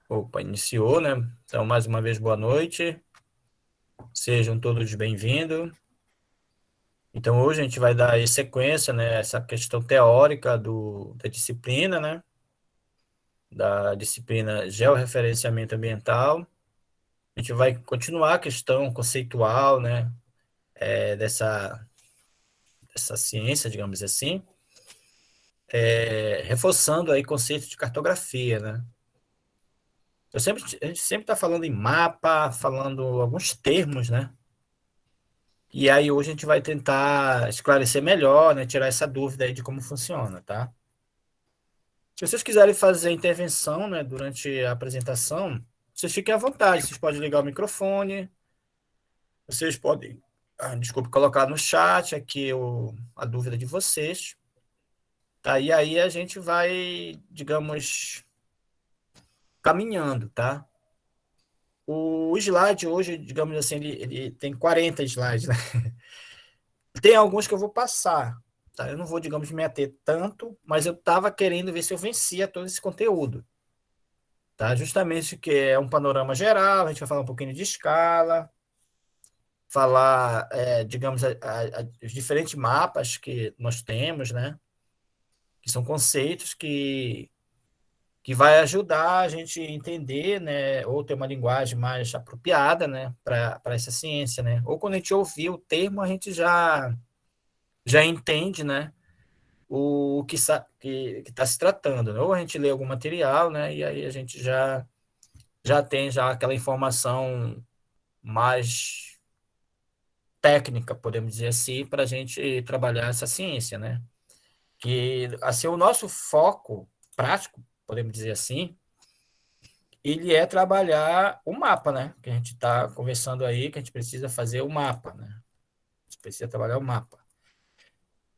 Opa, iniciou, né? Então, mais uma vez, boa noite. Sejam todos bem-vindos. Então, hoje a gente vai dar aí sequência, né? Essa questão teórica da disciplina, né? Da disciplina Georreferenciamento Ambiental. A gente vai continuar a questão conceitual, né? Dessa ciência, digamos assim, reforçando aí conceito de cartografia, né? A gente sempre está falando em mapa, falando alguns termos, né? E aí hoje a gente vai tentar esclarecer melhor, né, tirar essa dúvida aí de como funciona, tá? Se vocês quiserem fazer intervenção, né, durante a apresentação, vocês fiquem à vontade, vocês podem ligar o microfone, vocês podem, desculpe, colocar no chat aqui a dúvida de vocês, tá? E aí a gente vai, digamos, caminhando, tá? O slide hoje, digamos assim, ele tem 40 slides, né? Tem alguns que eu vou passar, tá? Eu não vou, digamos, me ater tanto, mas eu estava querendo ver se eu vencia todo esse conteúdo, tá? Justamente que é um panorama geral, a gente vai falar um pouquinho de escala, falar, digamos, os diferentes mapas que nós temos, né? Que são conceitos que vai ajudar a gente a entender, né? Ou ter uma linguagem mais apropriada, né? Para essa ciência, né? Ou quando a gente ouvir o termo, a gente já entende, né? O que está se tratando, né? Ou a gente lê algum material, né? E aí a gente já tem já aquela informação mais técnica, podemos dizer assim, para a gente trabalhar essa ciência, né? Que assim o nosso foco prático, podemos dizer assim, ele é trabalhar o mapa, né? Que a gente está conversando aí, que a gente precisa fazer o mapa, né? A gente precisa trabalhar o mapa.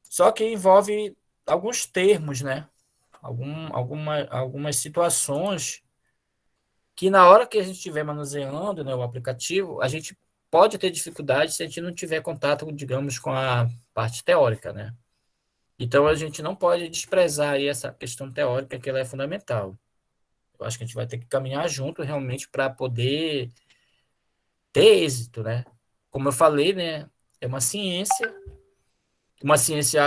Só que envolve alguns termos, né? Algumas situações que na hora que a gente estiver manuseando, né, o aplicativo, a gente pode ter dificuldade se a gente não tiver contato, digamos, com a parte teórica, né? Então a gente não pode desprezar aí essa questão teórica, que ela é fundamental. Eu acho que a gente vai ter que caminhar junto realmente para poder ter êxito, né? Como eu falei, né, é uma ciência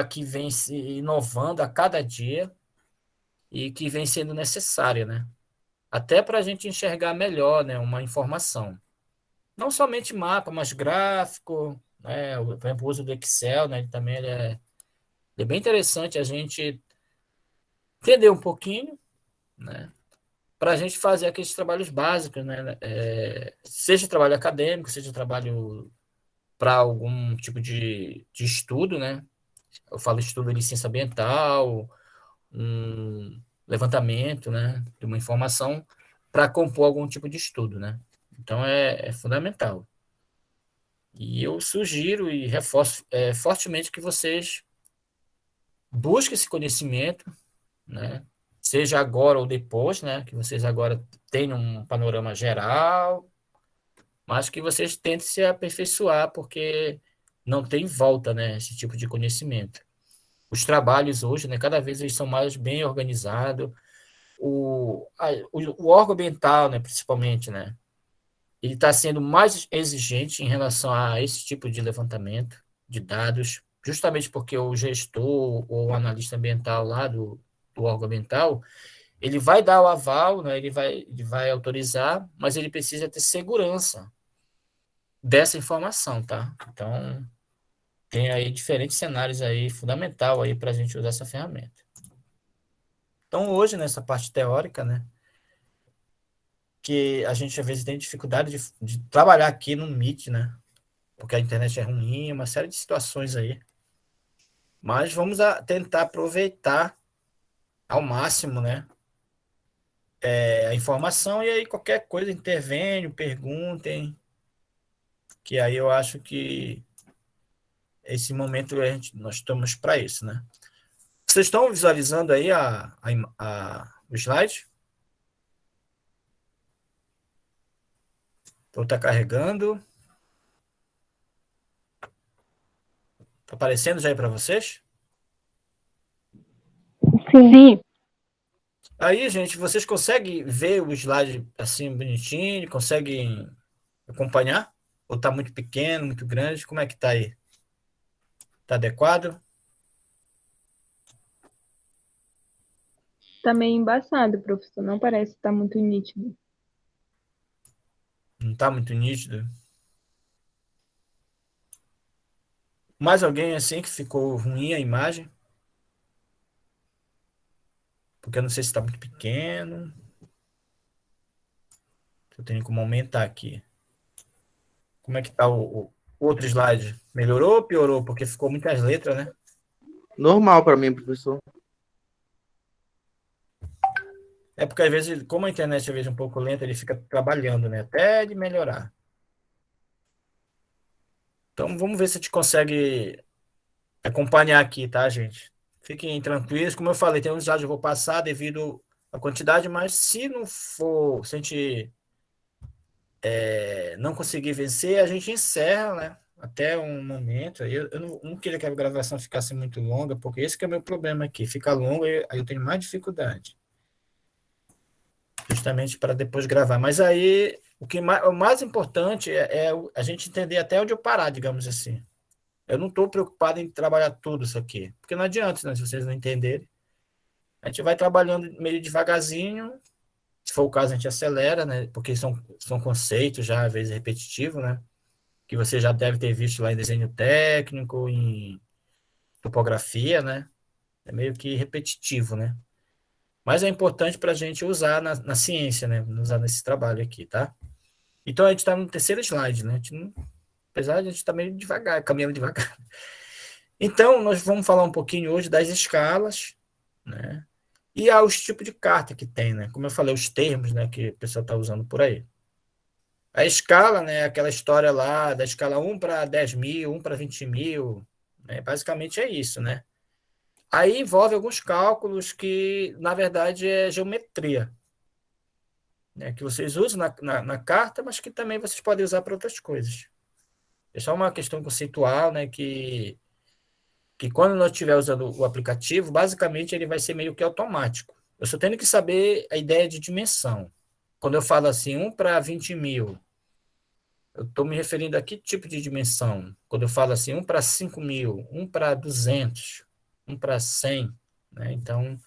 que vem se inovando a cada dia e que vem sendo necessária, né? Até para a gente enxergar melhor, né, uma informação. Não somente mapa, mas gráfico, né? Por exemplo, o uso do Excel, né? Ele é bem interessante a gente entender um pouquinho, né? Para a gente fazer aqueles trabalhos básicos, né? Seja trabalho acadêmico, seja trabalho para algum tipo de estudo, né? Eu falo estudo de ciência ambiental, um levantamento, né? De uma informação para compor algum tipo de estudo, né? Então é fundamental. E eu sugiro e reforço fortemente que vocês busquem esse conhecimento, né? Seja agora ou depois, né? Que vocês agora tenham um panorama geral, mas que vocês tentem se aperfeiçoar, porque não tem volta, né? Esse tipo de conhecimento. Os trabalhos hoje, né? Cada vez eles são mais bem organizados. O órgão ambiental, né? Principalmente, né? Ele está sendo mais exigente em relação a esse tipo de levantamento de dados, justamente porque o gestor ou o analista ambiental lá do órgão ambiental, ele vai dar o aval, né, ele vai autorizar, mas ele precisa ter segurança dessa informação, tá? Então, tem aí diferentes cenários aí, fundamental aí para a gente usar essa ferramenta. Então, hoje, nessa parte teórica, né, que a gente às vezes tem dificuldade de trabalhar aqui no Meet, né, porque a internet é ruim, uma série de situações aí. Mas vamos tentar aproveitar ao máximo, né, a informação e aí qualquer coisa intervenham, perguntem, que aí eu acho que esse momento nós estamos para isso, né? Vocês estão visualizando aí o slide? Então está carregando. Está aparecendo já aí para vocês? Sim. Aí, gente, vocês conseguem ver o slide assim bonitinho? Conseguem acompanhar? Ou tá muito pequeno, muito grande? Como é que tá aí? Tá adequado? Tá meio embaçado, professor. Não parece estar muito nítido. Não tá muito nítido? Mais alguém assim que ficou ruim a imagem? Porque eu não sei se tá muito pequeno. Eu tenho como aumentar aqui. Como é que tá o outro slide? Melhorou ou piorou? Porque ficou muitas letras, né? Normal para mim, professor. É porque às vezes, como a internet às vezes é um pouco lenta, ele fica trabalhando, né? Até de melhorar. Então vamos ver se a gente consegue acompanhar aqui, tá, gente? Fiquem tranquilos. Como eu falei, tem uns slides que eu vou passar devido à quantidade, mas se não for, se a gente não conseguir vencer, a gente encerra, né? Até um momento. Eu não queria que a gravação ficasse muito longa, porque esse que é o meu problema aqui. Fica longa, aí eu tenho mais dificuldade. Justamente para depois gravar. Mas aí, o mais importante é a gente entender até onde eu parar, digamos assim. Eu não estou preocupado em trabalhar tudo isso aqui, porque não adianta, né, se vocês não entenderem. A gente vai trabalhando meio devagarzinho, se for o caso, a gente acelera, né, porque são conceitos já, às vezes, repetitivos, né, que você já deve ter visto lá em desenho técnico, em topografia, né, é meio que repetitivo, né. Mas é importante para a gente usar na ciência, né, usar nesse trabalho aqui, tá? Então a gente está no terceiro slide, né? Apesar de a gente estar meio devagar, caminhando devagar. Então, nós vamos falar um pouquinho hoje das escalas, né? E aos tipos de carta que tem, né? Como eu falei, os termos, né, que o pessoal está usando por aí. A escala, né, aquela história lá da escala 1 para 10.000, 1 para 20.000, né? Basicamente é isso, né? Aí envolve alguns cálculos que, na verdade, é geometria, né? Que vocês usam na carta, mas que também vocês podem usar para outras coisas. É só uma questão conceitual, né? Que quando nós estiver usando o aplicativo, basicamente ele vai ser meio que automático. Eu só tenho que saber a ideia de dimensão. Quando eu falo assim, 1 para 20.000, eu estou me referindo a que tipo de dimensão? Quando eu falo assim, 1 para 5.000, 1 para 200, 1 para 100, né? Então,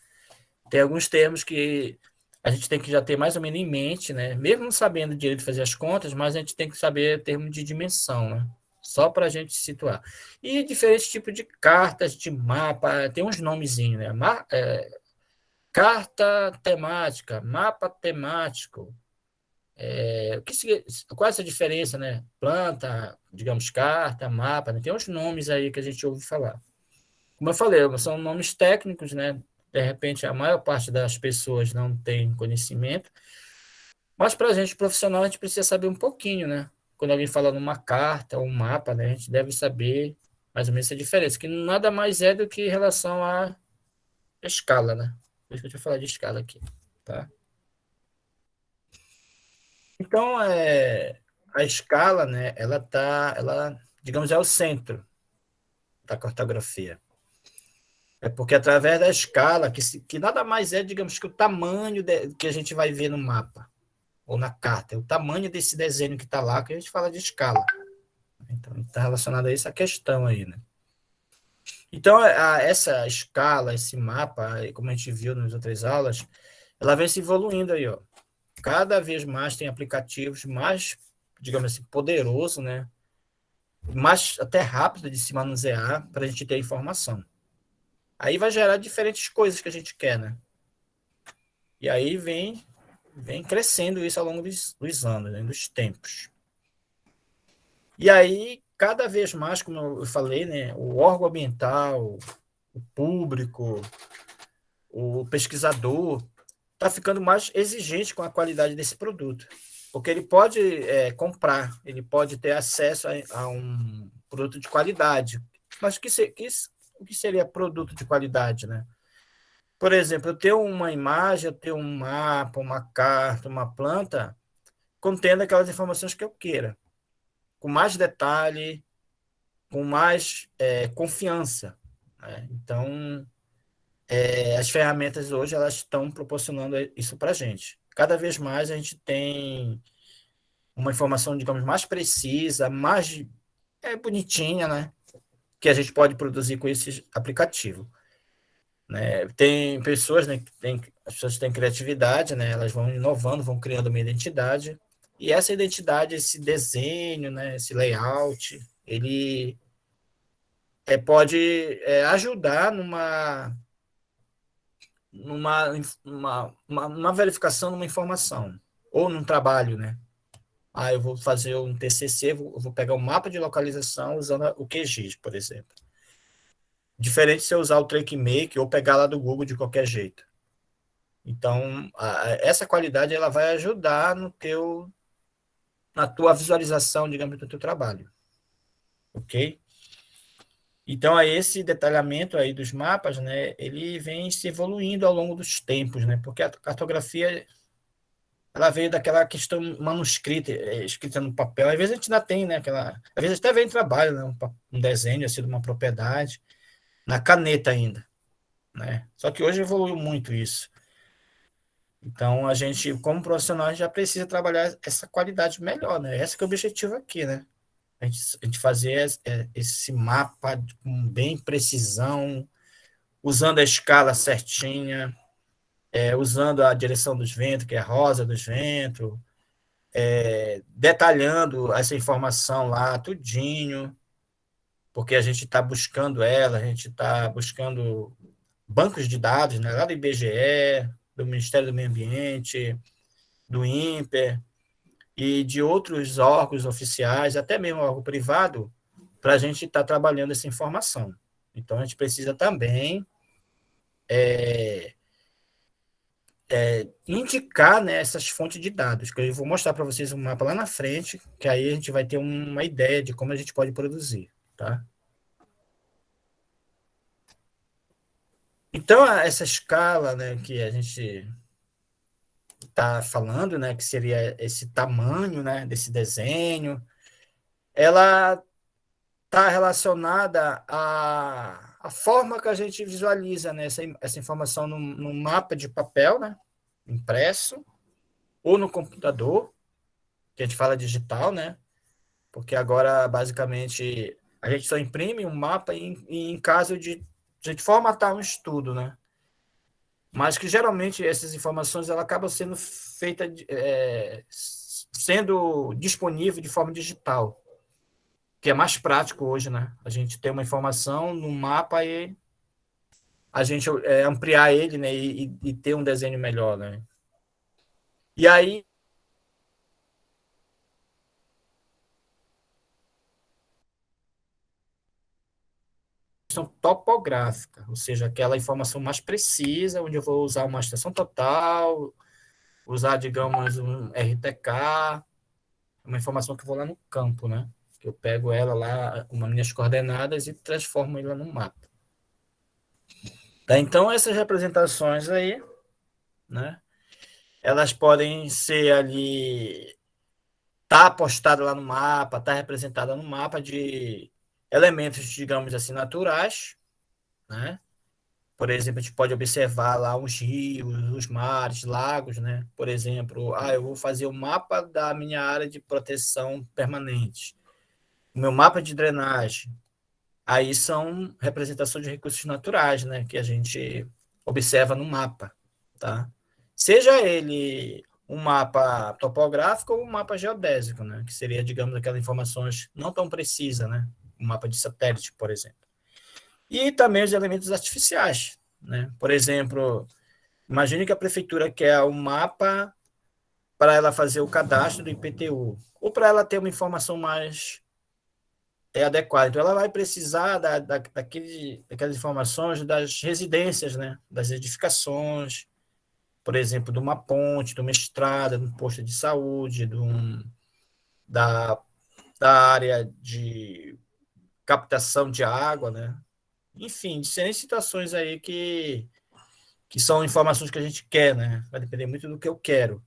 tem alguns termos que a gente tem que já ter mais ou menos em mente, né? Mesmo não sabendo direito fazer as contas, mas a gente tem que saber termo de dimensão, né? Só para a gente situar. E diferentes tipos de cartas, de mapa, tem uns nomezinhos, né? Carta temática, mapa temático. Qual é essa diferença, né? Planta, digamos, carta, mapa, né? Tem uns nomes aí que a gente ouve falar. Como eu falei, são nomes técnicos, né? De repente, a maior parte das pessoas não tem conhecimento, mas para a gente profissional, a gente precisa saber um pouquinho, né? Quando alguém fala numa carta ou um mapa, né? A gente deve saber mais ou menos essa diferença, que nada mais é do que em relação à escala, né? Por isso que eu te falar de escala aqui, tá? Então, a escala, né? Digamos, é o centro da cartografia. É porque através da escala, que nada mais é, digamos, que o tamanho que a gente vai ver no mapa ou na carta, é o tamanho desse desenho que está lá, que a gente fala de escala. Então, está relacionado a essa questão aí, né? Então, essa escala, esse mapa, como a gente viu nas outras aulas, ela vem se evoluindo aí, ó. Cada vez mais tem aplicativos mais, digamos assim, poderosos, né? Mais até rápido de se manusear para a gente ter informação. Aí vai gerar diferentes coisas que a gente quer, né? E aí vem crescendo isso ao longo dos anos, né? Dos tempos. E aí, cada vez mais, como eu falei, né? O órgão ambiental, o público, o pesquisador, está ficando mais exigente com a qualidade desse produto. Porque ele pode comprar, ele pode ter acesso a um produto de qualidade. Mas o que seria produto de qualidade, né? Por exemplo, eu tenho uma imagem, eu tenho um mapa, uma carta, uma planta, contendo aquelas informações que eu queira, com mais detalhe, com mais confiança, né? Então, as ferramentas hoje elas estão proporcionando isso para a gente. Cada vez mais a gente tem uma informação, digamos, mais precisa, mais bonitinha, né? Que a gente pode produzir com esse aplicativo. Né? Tem pessoas, né, as pessoas têm criatividade, né? Elas vão inovando, vão criando uma identidade, e essa identidade, esse desenho, né, esse layout, ele pode ajudar numa verificação, numa informação, ou num trabalho, né? Eu vou fazer um TCC, vou pegar um mapa de localização usando o QGIS, por exemplo. Diferente se eu usar o TrackMake ou pegar lá do Google de qualquer jeito. Então, essa qualidade ela vai ajudar na tua visualização, digamos, do teu trabalho. Ok? Então, esse detalhamento aí dos mapas, né, ele vem se evoluindo ao longo dos tempos, né? Porque a cartografia ela veio daquela questão manuscrita, escrita no papel. Às vezes a gente ainda tem, né? Às vezes até vem em trabalho, né? Um desenho assim, de uma propriedade, na caneta ainda, né? Só que hoje evoluiu muito isso. Então, a gente, como profissional, a gente já precisa trabalhar essa qualidade melhor, né? Esse que é o objetivo aqui, né? A gente fazer esse mapa com bem precisão, usando a escala certinha, usando a direção dos ventos, que é a rosa dos ventos, detalhando essa informação lá, tudinho, porque a gente está buscando ela, a gente está buscando bancos de dados, né, lá do IBGE, do Ministério do Meio Ambiente, do INPE e de outros órgãos oficiais, até mesmo órgão privado, para a gente estar trabalhando essa informação. Então, a gente precisa também indicar, né, essas fontes de dados, que eu vou mostrar para vocês um mapa lá na frente, que aí a gente vai ter uma ideia de como a gente pode produzir, tá? Então, essa escala, né, que a gente está falando, né, que seria esse tamanho, né, desse desenho, ela está relacionada à forma que a gente visualiza, né, essa informação no mapa de papel, né, impresso, ou no computador, que a gente fala digital, né, porque agora, basicamente, a gente só imprime um mapa em caso de a gente formatar um estudo, né, mas que geralmente essas informações ela acabam sendo feita, sendo disponível de forma digital, que é mais prático hoje, né? A gente tem uma informação no mapa e a gente ampliar ele, né? E ter um desenho melhor, né? E aí questão topográfica, ou seja, aquela informação mais precisa, onde eu vou usar uma estação total, usar, digamos, um RTK, uma informação que eu vou lá no campo, né? Que eu pego ela lá, uma minhas coordenadas e transformo ela num mapa. Tá? Então, essas representações aí, né? Elas podem ser ali, tá postada lá no mapa, tá representada no mapa de elementos, digamos assim, naturais, né? Por exemplo, a gente pode observar lá os rios, os mares, lagos, né? Por exemplo, eu vou fazer o mapa da minha área de proteção permanente, o meu mapa de drenagem. Aí são representações de recursos naturais, né? Que a gente observa no mapa, tá? Seja ele um mapa topográfico ou um mapa geodésico, né? Que seria, digamos, aquelas informações não tão precisas, né? Um mapa de satélite, por exemplo. E também os elementos artificiais, né? Por exemplo, imagine que a prefeitura quer um mapa para ela fazer o cadastro do IPTU, ou para ela ter uma informação mais adequada. Então, ela vai precisar daquelas informações das residências, né? Das edificações, por exemplo, de uma ponte, de uma estrada, de um posto de saúde, da, da área de captação de água, né? Enfim, diferentes situações aí que são informações que a gente quer, né? Vai depender muito do que eu quero.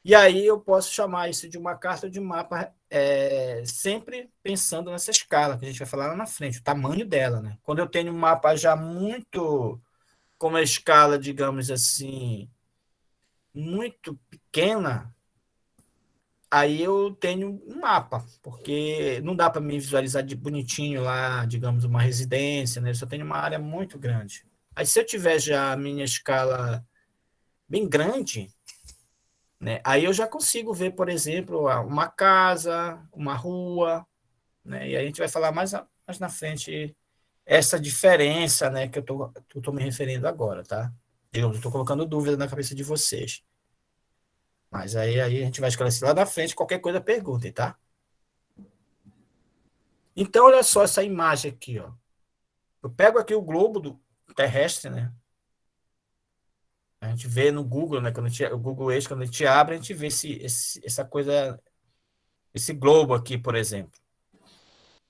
E aí eu posso chamar isso de uma carta de mapa, sempre pensando nessa escala, que a gente vai falar lá na frente, o tamanho dela, né? Quando eu tenho um mapa já muito com uma escala, digamos assim, muito pequena, aí eu tenho um mapa, porque não dá para me visualizar de bonitinho lá, digamos, uma residência, né? Eu só tenho uma área muito grande. Aí, se eu tiver já a minha escala bem grande, né? Aí eu já consigo ver, por exemplo, uma casa, uma rua, né? E aí a gente vai falar mais na frente essa diferença, né, que eu tô me referindo agora, tá? Eu estou colocando dúvida na cabeça de vocês. Mas aí a gente vai esclarecer lá na frente, qualquer coisa perguntem, tá? Então, olha só essa imagem aqui, ó. Eu pego aqui o globo do terrestre, né? A gente vê no Google, né? O Google Earth, quando a gente abre, a gente vê essa coisa, esse globo aqui, por exemplo.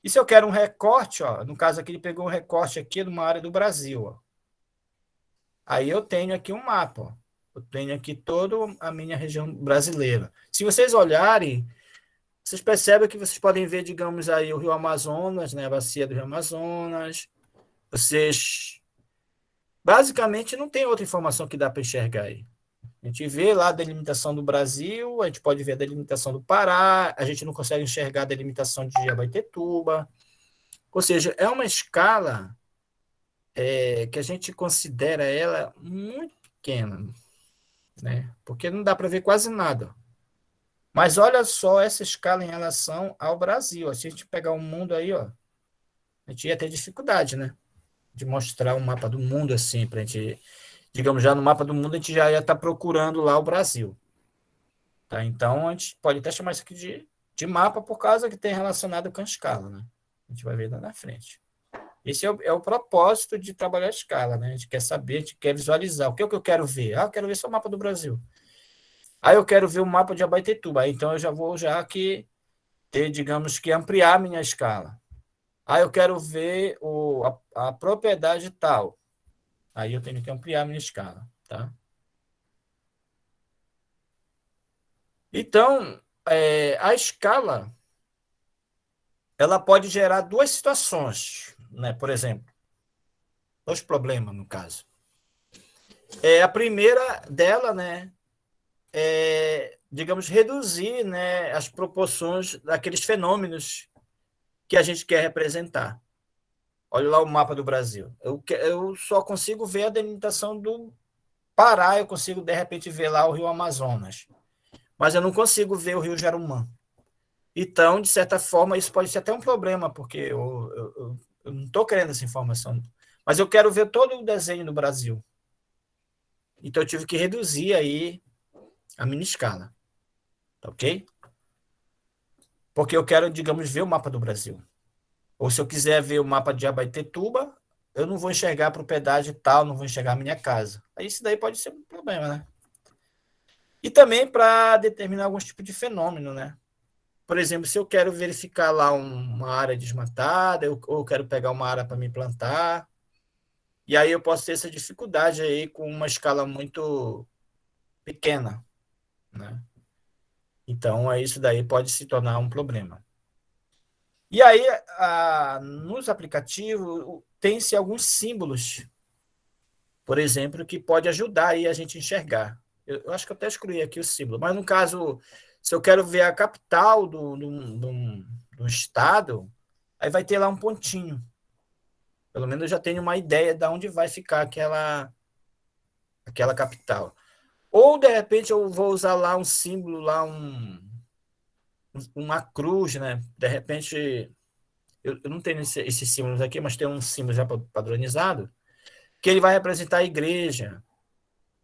E se eu quero um recorte, ó, no caso aqui ele pegou um recorte aqui de uma área do Brasil, ó. Aí eu tenho aqui um mapa, ó. Eu tenho aqui toda a minha região brasileira. Se vocês olharem, vocês percebem que vocês podem ver, digamos aí, o Rio Amazonas, né, a bacia do Rio Amazonas. Vocês basicamente não tem outra informação que dá para enxergar aí. A gente vê lá a delimitação do Brasil, a gente pode ver a delimitação do Pará, a gente não consegue enxergar a delimitação de Abaetetuba. Ou seja, é uma escala que a gente considera ela muito pequena, né? Porque não dá para ver quase nada. Mas olha só essa escala em relação ao Brasil. Se a gente pegar o mundo aí, ó, a gente ia ter dificuldade, né? De mostrar um mapa do mundo assim, para a gente, digamos, já no mapa do mundo, a gente já ia estar procurando lá o Brasil. Tá? Então, a gente pode até chamar isso aqui de mapa por causa que tem relacionado com a escala, né? A gente vai ver lá na frente. Esse é o propósito de trabalhar a escala, né? A gente quer saber, a gente quer visualizar. O que é que eu quero ver? Ah, eu quero ver só o mapa do Brasil. Aí eu quero ver o mapa de Abaetetuba. Aí, então eu já vou já aqui ter, digamos que, ampliar a minha escala. Aí eu quero ver a propriedade tal. Aí eu tenho que ampliar a minha escala, tá? Então, a escala, ela pode gerar duas situações, né? Por exemplo, dois problemas, no caso. A primeira dela, né, digamos, reduzir, né, as proporções daqueles fenômenos que a gente quer representar. Olha lá o mapa do Brasil. Eu só consigo ver a delimitação do Pará, eu consigo, de repente, ver lá o Rio Amazonas. Mas eu não consigo ver o Rio Jarumã. Então, de certa forma, isso pode ser até um problema, porque eu não estou querendo essa informação. Mas eu quero ver todo o desenho do Brasil. Então, eu tive que reduzir aí a minha escala. Tá ok? Porque eu quero, digamos, ver o mapa do Brasil. Ou se eu quiser ver o mapa de Abaetetuba, eu não vou enxergar a propriedade tal, não vou enxergar a minha casa. Aí isso daí pode ser um problema, né? E também para determinar alguns tipos de fenômeno, né? Por exemplo, se eu quero verificar lá uma área desmatada, ou eu quero pegar uma área para me plantar, e aí eu posso ter essa dificuldade aí com uma escala muito pequena, né? Então, isso daí pode se tornar um problema. E aí, nos aplicativos, tem-se alguns símbolos, por exemplo, que pode ajudar aí a gente a enxergar. Eu acho que eu até excluí aqui o símbolo, mas no caso, se eu quero ver a capital do estado, aí vai ter lá um pontinho. Pelo menos eu já tenho uma ideia de onde vai ficar aquela capital. Ou, de repente, eu vou usar lá um símbolo, lá uma cruz, né? De repente, eu não tenho esses símbolos aqui, mas tem um símbolo já padronizado, que ele vai representar a igreja,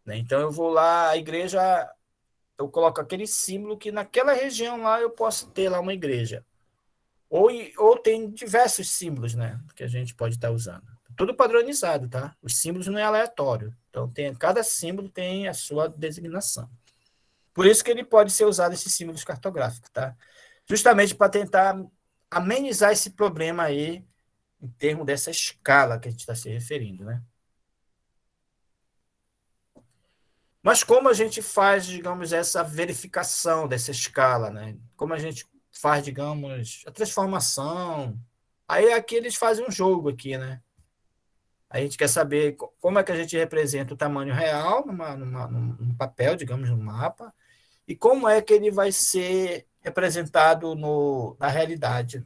né? Então, eu vou lá, a igreja, eu coloco aquele símbolo que naquela região lá eu posso ter lá uma igreja. Ou tem diversos símbolos, né, que a gente pode estar usando. Tudo padronizado, tá? Os símbolos não é aleatório. Então, cada símbolo tem a sua designação. Por isso que ele pode ser usado, esses símbolos cartográficos, tá? Justamente para tentar amenizar esse problema aí, em termos dessa escala que a gente está se referindo, né? Mas como a gente faz, digamos, essa verificação dessa escala, né? Como a gente faz, digamos, a transformação. Aí aqui eles fazem um jogo aqui, né? A gente quer saber como é que a gente representa o tamanho real num papel, digamos, no mapa, e como é que ele vai ser representado na realidade,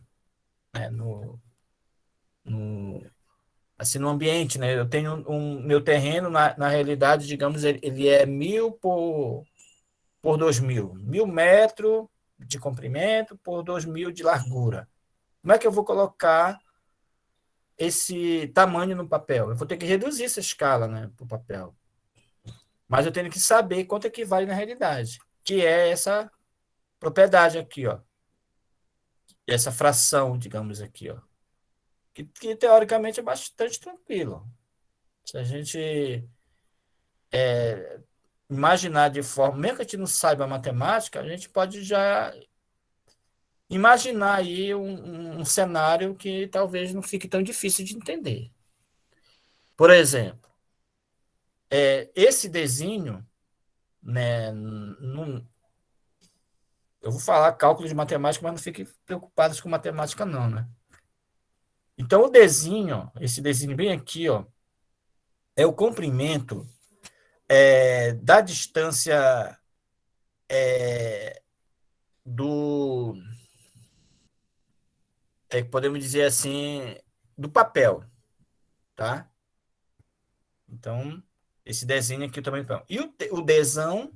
né? No, assim, no ambiente, né? Eu tenho meu terreno, na realidade, digamos, ele é 1.000 por 2.000. 1.000 metros de comprimento por 2.000 de largura. Como é que eu vou colocar esse tamanho no papel? Eu vou ter que reduzir essa escala, né, para o papel. Mas eu tenho que saber quanto é que vale na realidade, que é essa propriedade aqui, ó. Essa fração, digamos aqui, ó. Que teoricamente é bastante tranquilo. Se a gente imaginar de forma, mesmo que a gente não saiba matemática, a gente pode já imaginar aí um cenário que talvez não fique tão difícil de entender. Por exemplo, esse desenho, né, eu vou falar cálculo de matemática, mas não fiquem preocupados com matemática não, né? Então, o desenho, esse desenho bem aqui, ó, é o comprimento da distância do, podemos dizer assim, do papel, tá? Então, esse desenho aqui também. E o desão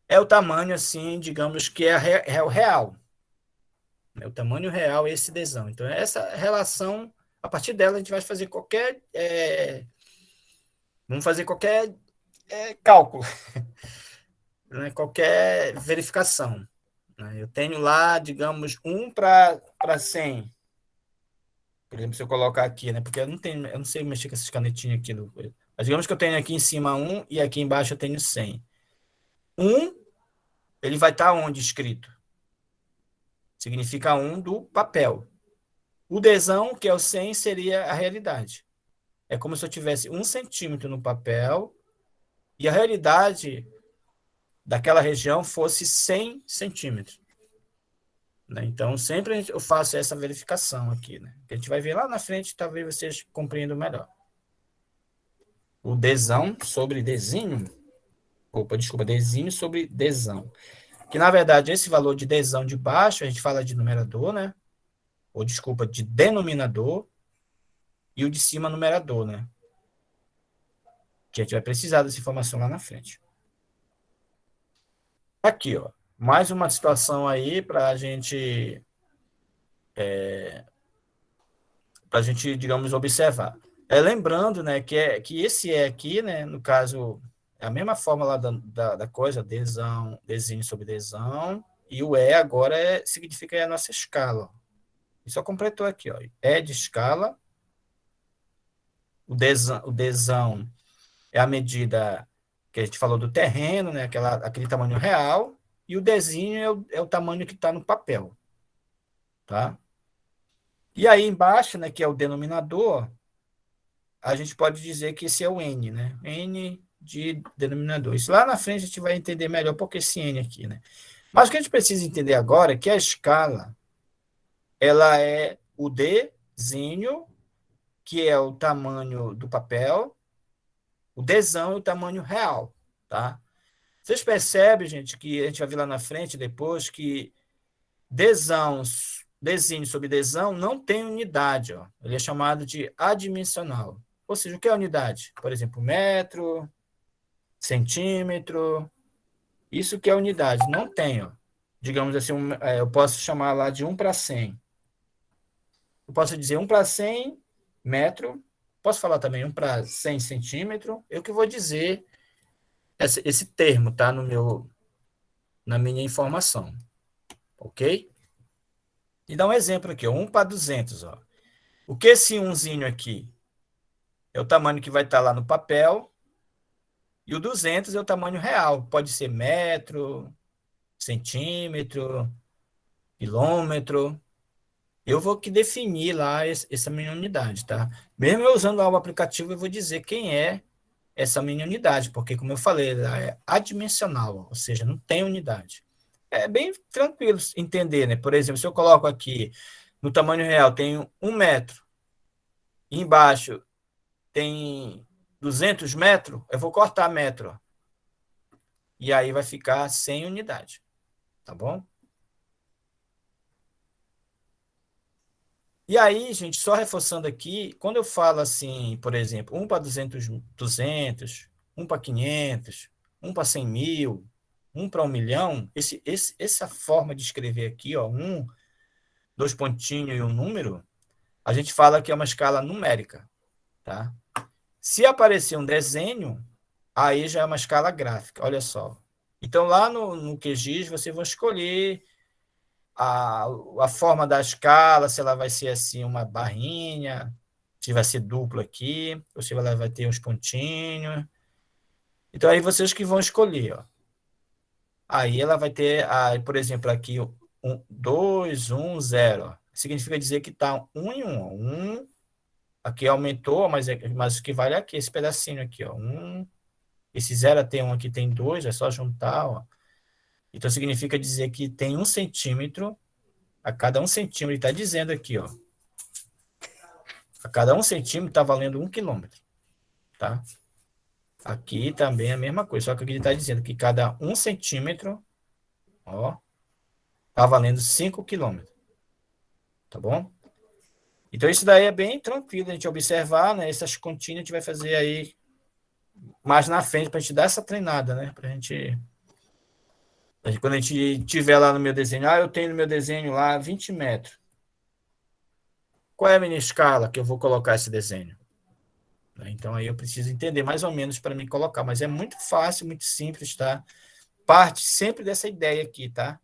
é o tamanho, assim, digamos que é o real. Né? O tamanho real é esse desão. Então, essa relação, a partir dela, a gente vai fazer qualquer. Vamos fazer qualquer cálculo, né? Qualquer verificação. Né? Eu tenho lá, digamos, 1 para 100. Por exemplo, se eu colocar aqui, né? Porque eu não sei mexer com essas canetinhas aqui. Mas digamos que eu tenho aqui em cima 1 e aqui embaixo eu tenho 100. 1, ele vai estar onde escrito? Significa 1 do papel. O desão, que é o 100, seria a realidade. É como se eu tivesse 1 centímetro no papel e a realidade daquela região fosse 100 centímetros. Né? Então, sempre eu faço essa verificação aqui. Né? Que a gente vai ver lá na frente, talvez vocês compreendam melhor. O desão sobre desenho. Opa, desculpa, desenho sobre desão. Que, na verdade, esse valor de desão de baixo, a gente fala de numerador, né? Ou, desculpa, de denominador. E o de cima, numerador, né? Que a gente vai precisar dessa informação lá na frente. Aqui, ó. Mais uma situação aí para a gente, digamos, observar. Lembrando, né, que esse aqui, né, no caso, é a mesma forma lá da coisa, desão, desenho sobre desão, e o agora significa a nossa escala. E só completou aqui, ó. De escala, o desão é a medida que a gente falou do terreno, né, aquele tamanho real, e o desenho é o tamanho que está no papel. Tá? E aí embaixo, né, que é o denominador, a gente pode dizer que esse é o N, né? N de denominador. Isso lá na frente a gente vai entender melhor porque esse N aqui, né? Mas o que a gente precisa entender agora é que a escala, ela é o desenho, que é o tamanho do papel, o desão é o tamanho real, tá? Vocês percebem, gente, que a gente vai ver lá na frente depois que desenho sobre desão não tem unidade, ó. Ele é chamado de adimensional. Ou seja, o que é unidade? Por exemplo, metro, centímetro, isso que é unidade. Não tem, ó. Digamos assim, eu posso chamar lá de 1 para 100. Eu posso dizer 1 para 100 metro, posso falar também 1 para 100 centímetro, eu que vou dizer esse termo, tá? Na minha informação. Ok? E dá um exemplo aqui, ó, 1 para 200. Ó. O que esse umzinho aqui? É o tamanho que vai estar lá no papel. E o 200 é o tamanho real. Pode ser metro, centímetro, quilômetro. Eu vou que definir lá essa minha unidade, tá? Mesmo eu usando lá o aplicativo, eu vou dizer quem é essa minha unidade, porque, como eu falei, ela é adimensional, ou seja, não tem unidade. É bem tranquilo entender, né? Por exemplo, se eu coloco aqui no tamanho real, tenho 1 metro embaixo tem 200 metros, eu vou cortar metro. Ó. E aí vai ficar 100 unidades. Tá bom? E aí, gente, só reforçando aqui, quando eu falo assim, por exemplo, 1 para 200, 1 para 500, 1 para 100 mil, 1 para 1 milhão, essa forma de escrever aqui, ó, 1, 2 pontinhos e um número, a gente fala que é uma escala numérica, tá? Se aparecer um desenho, aí já é uma escala gráfica, olha só. Então, lá no QGIS, você vai escolher a forma da escala, se ela vai ser assim, uma barrinha, se vai ser duplo aqui, ou se ela vai ter uns pontinhos. Então, aí vocês que vão escolher, ó. Aí ela vai ter, por exemplo, aqui, 2, 1, 0. Ó. Significa dizer que está 1 em 1. Ó. 1, aqui aumentou, mas o que vale é aqui, esse pedacinho aqui. Ó. 1, esse 0 tem 1 aqui, tem 2, é só juntar. Ó. Então, significa dizer que tem 1 centímetro. A cada 1 centímetro, ele está dizendo aqui, ó. A cada 1 centímetro está valendo 1 quilômetro. Tá? Aqui também é a mesma coisa, só que aqui ele está dizendo que cada 1 centímetro, ó, está valendo 5 quilômetros. Tá bom? Então, isso daí é bem tranquilo a gente observar, né? Essas continhas a gente vai fazer aí mais na frente para a gente dar essa treinada, né? Para a gente. Quando a gente tiver lá no meu desenho, eu tenho no meu desenho lá 20 metros. Qual é a minha escala que eu vou colocar esse desenho? Então, aí eu preciso entender mais ou menos para me colocar. Mas é muito fácil, muito simples, tá? Parte sempre dessa ideia aqui, tá?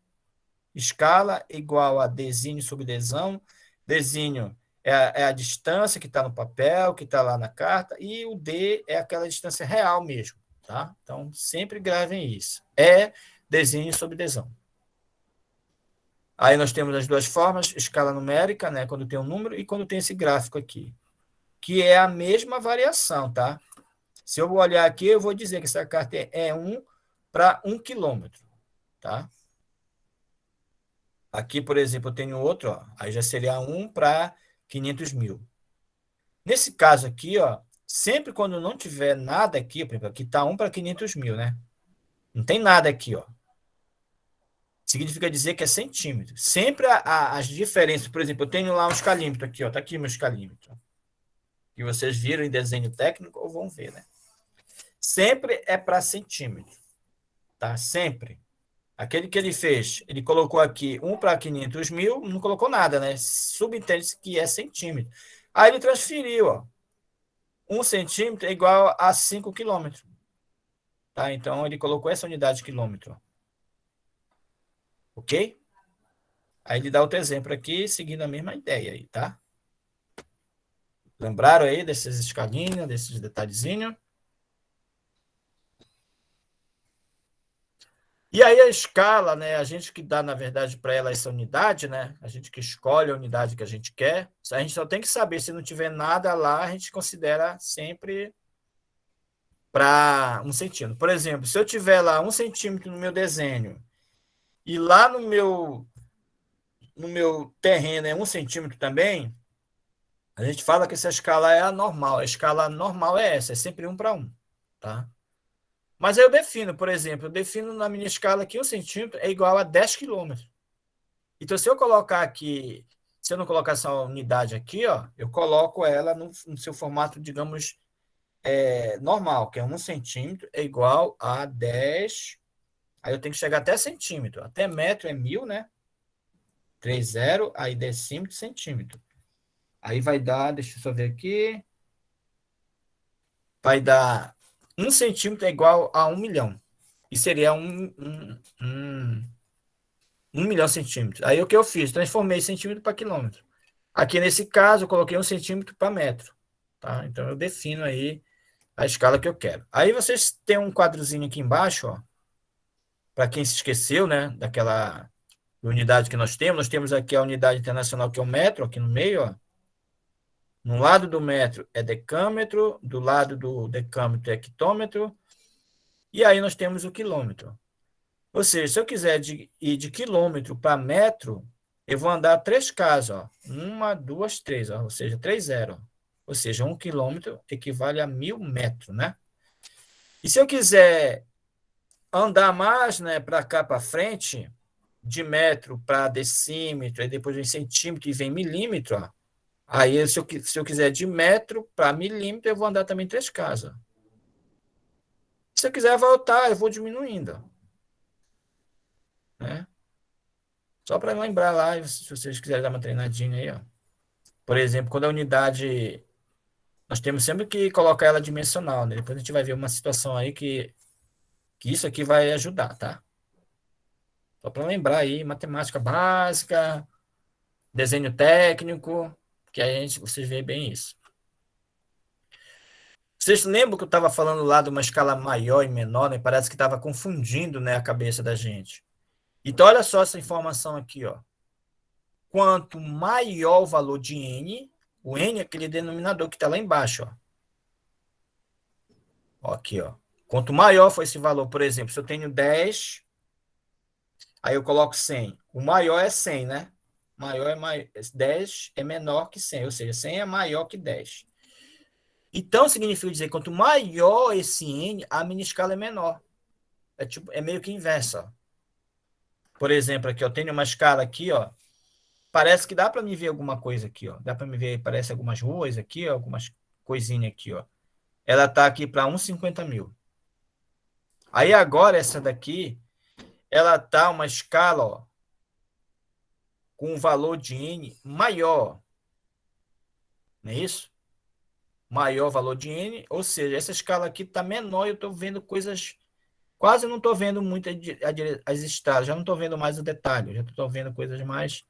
Escala igual a desenho sobre desão. Desenho é a distância que está no papel, que está lá na carta. E o D é aquela distância real mesmo, tá? Então, sempre gravem isso. É desenho sobre desão. Aí nós temos as duas formas, escala numérica, né? Quando tem um número, e quando tem esse gráfico aqui. Que é a mesma variação, tá? Se eu olhar aqui, eu vou dizer que essa carta é 1 para 1 quilômetro, tá? Aqui, por exemplo, eu tenho outro, ó, aí já seria 1 para 500 mil. Nesse caso aqui, ó, sempre quando não tiver nada aqui, por exemplo, aqui está 1 para 500 mil, né? Não tem nada aqui, ó. Significa dizer que é centímetro. Sempre as diferenças, por exemplo, eu tenho lá um escalímetro aqui, ó, tá aqui meu escalímetro. Que vocês viram em desenho técnico ou vão ver, né? Sempre é para centímetro, tá? Sempre. Aquele que ele fez, ele colocou aqui 1 para 500 mil, não colocou nada, né? Subentende-se que é centímetro. Aí ele transferiu, ó. 1 centímetro é igual a 5 quilômetros. Tá? Então, ele colocou essa unidade de quilômetro. Ok? Aí ele dá outro exemplo aqui, seguindo a mesma ideia aí, tá? Lembraram aí desses escalinhos, desses detalhezinhos? E aí a escala, né? A gente que dá, na verdade, para ela essa unidade, né? A gente que escolhe a unidade que a gente quer. A gente só tem que saber, se não tiver nada lá, a gente considera sempre para 1 centímetro. Por exemplo, se eu tiver lá 1 centímetro no meu desenho e lá no meu terreno é 1 centímetro também, a gente fala que essa escala é anormal. A escala normal é essa, é sempre 1 para 1, tá? Mas aí eu defino, por exemplo, eu defino na minha escala que 1 centímetro é igual a 10 quilômetros. Então, se eu colocar aqui, se eu não colocar essa unidade aqui, ó, eu coloco ela no seu formato, digamos, normal, que é 1 centímetro é igual a 10. Aí eu tenho que chegar até centímetro. Até metro é 1000, né? 30, aí decímetro, centímetro. Aí vai dar, deixa eu só ver aqui. Vai dar 1 centímetro é igual a 1 milhão. E seria 1 milhão de centímetros. Aí o que eu fiz? Transformei centímetro para quilômetro. Aqui nesse caso, eu coloquei 1 centímetro para metro. Tá? Então eu defino aí a escala que eu quero. Aí vocês têm um quadrozinho aqui embaixo, ó. Para quem se esqueceu, né? Daquela unidade que nós temos. Nós temos aqui a unidade internacional, que é o metro, aqui no meio, ó. No lado do metro é decâmetro, do lado do decâmetro é hectômetro, e aí nós temos o quilômetro. Ou seja, se eu quiser ir de quilômetro para metro, eu vou andar 3 casas, ó. 1, 2, 3, ó. Ou seja, 3 0. Ou seja, 1 quilômetro equivale a 1.000 metros, né? E se eu quiser andar mais, né, para cá para frente, de metro para decímetro, aí depois vem centímetro e vem milímetro, ó. Aí, se eu quiser de metro para milímetro, eu vou andar também 3 casas. Se eu quiser voltar, eu vou diminuindo, né? Só para lembrar lá, se vocês quiserem dar uma treinadinha aí, ó. Por exemplo, quando a unidade, nós temos sempre que colocar ela dimensional, né? Depois a gente vai ver uma situação aí que isso aqui vai ajudar, tá? Só para lembrar aí, matemática básica, desenho técnico, que aí vocês veem bem isso. Vocês lembram que eu estava falando lá de uma escala maior e menor, né? Parece que estava confundindo, né, a cabeça da gente. Então, olha só essa informação aqui, ó. Quanto maior o valor de n, o n é aquele denominador que está lá embaixo, ó. Ó, aqui, ó. Quanto maior for esse valor, por exemplo, se eu tenho 10, aí eu coloco 100. O maior é 100, né? Maior é 10 é menor que 100, ou seja, 100 é maior que 10. Então, significa dizer que quanto maior esse n, a minha escala é menor. É meio que inversa, ó. Por exemplo, aqui, eu tenho uma escala aqui, ó. Parece que dá para me ver alguma coisa aqui, ó. Dá para me ver, parece algumas ruas aqui, ó, algumas coisinhas aqui, ó. Ela está aqui para 1,50 mil. Aí agora essa daqui, ela tá uma escala, ó, com um valor de n maior. Não é isso? Maior valor de n, ou seja, essa escala aqui está menor e eu estou vendo coisas. Quase não estou vendo muito as estradas, já não estou vendo mais o detalhe, já estou vendo coisas mais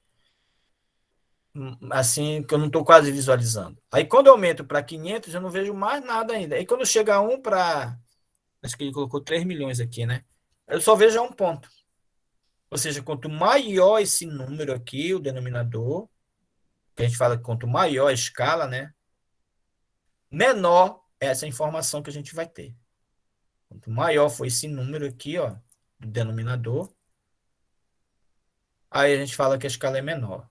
assim que eu não estou quase visualizando. Aí quando eu aumento para 500, eu não vejo mais nada ainda. Aí quando chega a 1 para. Acho que ele colocou 3 milhões aqui, né? Eu só vejo a um ponto. Ou seja, quanto maior esse número aqui, o denominador, que a gente fala que quanto maior a escala, né? Menor é essa informação que a gente vai ter. Quanto maior for esse número aqui, ó, do denominador, aí a gente fala que a escala é menor.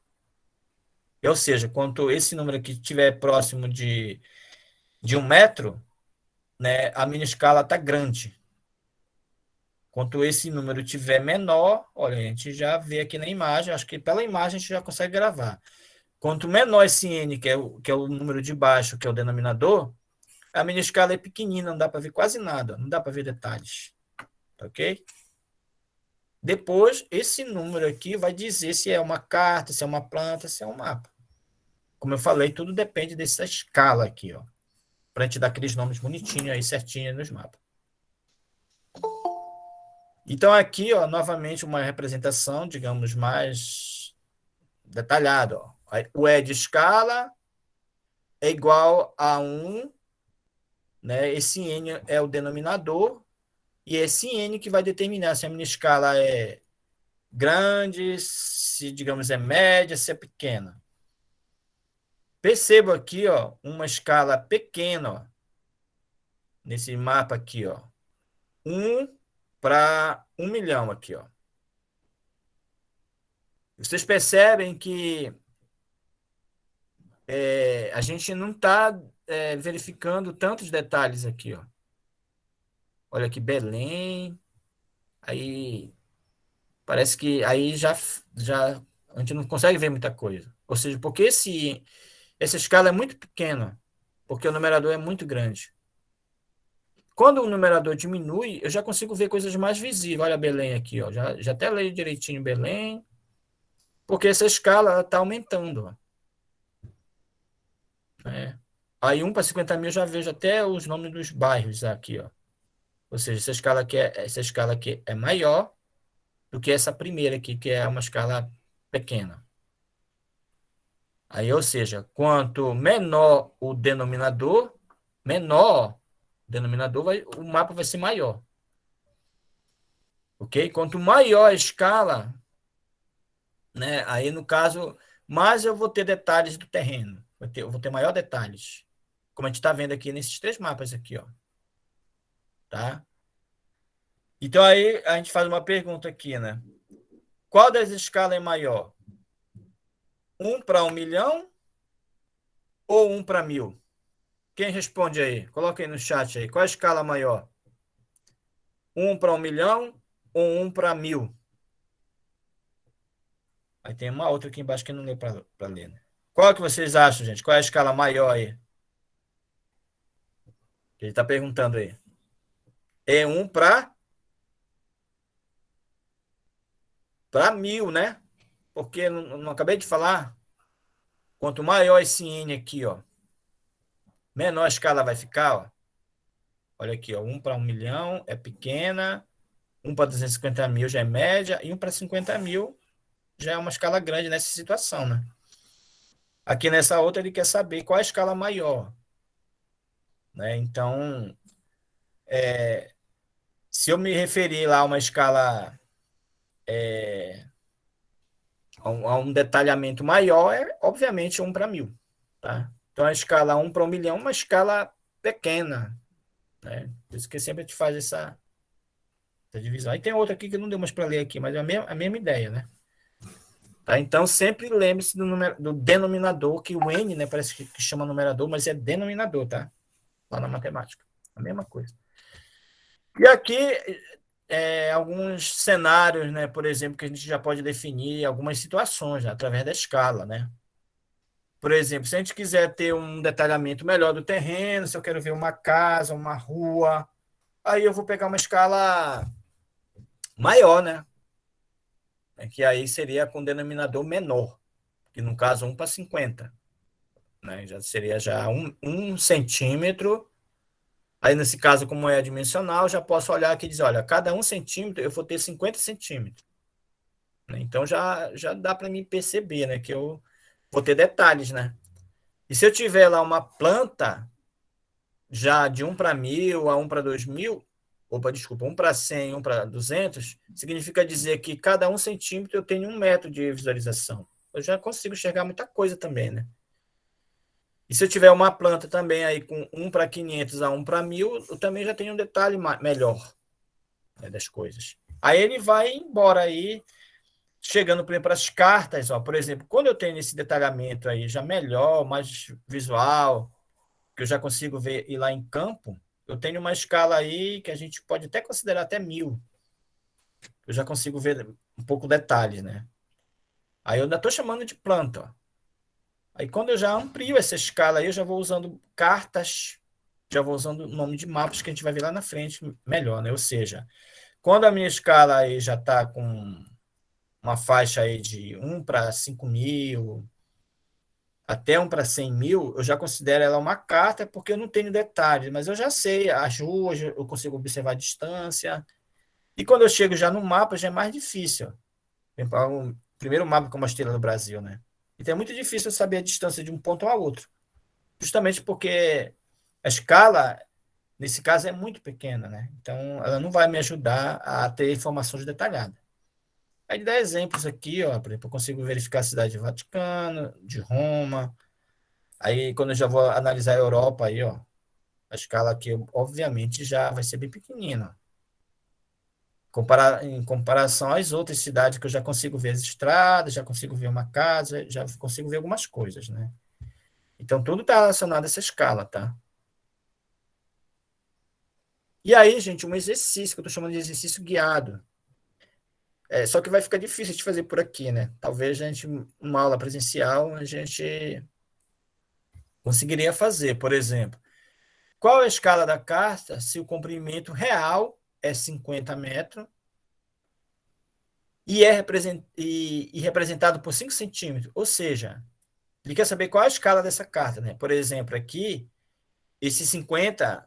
Ou seja, quanto esse número aqui estiver próximo de 1 metro, né, a minha escala está grande. Quanto esse número tiver menor, olha, a gente já vê aqui na imagem, acho que pela imagem a gente já consegue gravar. Quanto menor esse n, que é o número de baixo, que é o denominador, a minha escala é pequenina, não dá para ver quase nada, não dá para ver detalhes. Tá ok? Depois, esse número aqui vai dizer se é uma carta, se é uma planta, se é um mapa. Como eu falei, tudo depende dessa escala aqui, ó. Para a gente dar aqueles nomes bonitinhos aí, certinhos nos mapas. Então, aqui, ó, novamente, uma representação, digamos, mais detalhada. Ó. O E de escala é igual a 1, né? Esse N é o denominador, e esse N que vai determinar se a minha escala é grande, se, digamos, é média, se é pequena. Perceba aqui, ó, uma escala pequena, ó, nesse mapa aqui, ó. 1 para 1 milhão aqui, ó. Vocês percebem que a gente não está verificando tantos detalhes aqui, ó. Olha aqui, Belém. Aí parece que aí já a gente não consegue ver muita coisa. Ou seja, porque essa escala é muito pequena, porque o numerador é muito grande. Quando o numerador diminui, eu já consigo ver coisas mais visíveis. Olha Belém aqui, ó. Já até leio direitinho Belém, porque essa escala está aumentando, ó. Aí 1 para 50 mil eu já vejo até os nomes dos bairros aqui, ó. Ou seja, essa escala aqui é maior do que essa primeira aqui, que é uma escala pequena. Aí, ou seja, quanto menor o denominador, o mapa vai ser maior. Ok? Quanto maior a escala, né? Aí, no caso, mais eu vou ter detalhes do terreno. Eu vou ter maior detalhes. Como a gente está vendo aqui nesses 3 mapas aqui, ó. Tá? Então, aí a gente faz uma pergunta aqui, né? Qual das escalas é maior? 1 para 1 milhão ou 1 para 1.000? Quem responde aí? Coloca aí no chat aí. Qual a escala maior? 1 para 1 milhão ou 1 para 1000? Aí tem uma outra aqui embaixo que não deu para ler, né? Qual que vocês acham, gente? Qual é a escala maior aí? Ele está perguntando aí. É 1 para 1000, né? Porque não acabei de falar. Quanto maior esse N aqui, ó, menor a escala vai ficar, ó. Olha aqui, ó, 1 para 1 milhão é pequena, 1 para 250 mil já é média, e 1 para 50 mil já é uma escala grande nessa situação, né? Aqui nessa outra ele quer saber qual a escala maior, né? Então, se eu me referir lá a uma escala, a um detalhamento maior, é obviamente 1 para 1000, tá? Então, a escala 1 para 1 milhão é uma escala pequena, né? Por isso que sempre te faz essa divisão. Aí tem outra aqui que não deu mais para ler aqui, mas é a mesma ideia, né? Tá? Então, sempre lembre-se do denominador, que o N, né, parece que chama numerador, mas é denominador, tá? Lá na matemática. A mesma coisa. E aqui, alguns cenários, né, por exemplo, que a gente já pode definir algumas situações, né, através da escala, né? Por exemplo, se a gente quiser ter um detalhamento melhor do terreno, se eu quero ver uma casa, uma rua, aí eu vou pegar uma escala maior, né? Que aí seria com denominador menor, que no caso 1 para 50, né? Já seria já 1 centímetro. Aí, nesse caso, como é dimensional, já posso olhar aqui e dizer, olha, cada 1 centímetro eu vou ter 50 centímetros. Né? Então, já dá para mim perceber, né, que eu vou ter detalhes, né? E se eu tiver lá uma planta já de 1 para 1000 a 1 para 2000, opa, desculpa, 1 para 100, 1 para 200, significa dizer que cada 1 centímetro eu tenho 1 metro de visualização. Eu já consigo enxergar muita coisa também, né? E se eu tiver uma planta também aí com 1 para 500 a 1 para 1000, eu também já tenho um detalhe melhor, né, das coisas. Aí ele vai embora aí, chegando para as cartas, ó, por exemplo, quando eu tenho esse detalhamento aí já melhor, mais visual, que eu já consigo ver ir lá em campo, eu tenho uma escala aí que a gente pode até considerar até 1000. Eu já consigo ver um pouco detalhes, né? Aí eu ainda estou chamando de planta, ó. Aí quando eu já amplio essa escala aí, eu já vou usando cartas, já vou usando o nome de mapas que a gente vai ver lá na frente melhor, né? Ou seja, quando a minha escala aí já está com uma faixa aí de 1 para 5.000, até 1 para 100.000, eu já considero ela uma carta porque eu não tenho detalhes, mas eu já sei as ruas, eu consigo observar a distância. E quando eu chego já no mapa, já é mais difícil. O primeiro mapa que eu mostrei lá no Brasil, né? Então é muito difícil saber a distância de um ponto ao outro. Justamente porque a escala, nesse caso, é muito pequena, né? Então, ela não vai me ajudar a ter informações detalhadas. Aí dá exemplos aqui, ó, por exemplo, eu consigo verificar a cidade do Vaticano, de Roma. Aí, quando eu já vou analisar a Europa, aí, ó, a escala aqui, obviamente, já vai ser bem pequenina. Em comparação às outras cidades que eu já consigo ver as estradas, já consigo ver uma casa, já consigo ver algumas coisas, né? Então, tudo está relacionado a essa escala, tá? E aí, gente, um exercício que eu estou chamando de exercício guiado. Só que vai ficar difícil de fazer por aqui, né? Talvez a gente, uma aula presencial, a gente conseguiria fazer, por exemplo. Qual é a escala da carta se o comprimento real é 50 metros e é representado por 5 centímetros? Ou seja, ele quer saber qual é a escala dessa carta, né? Por exemplo, aqui, esse 50,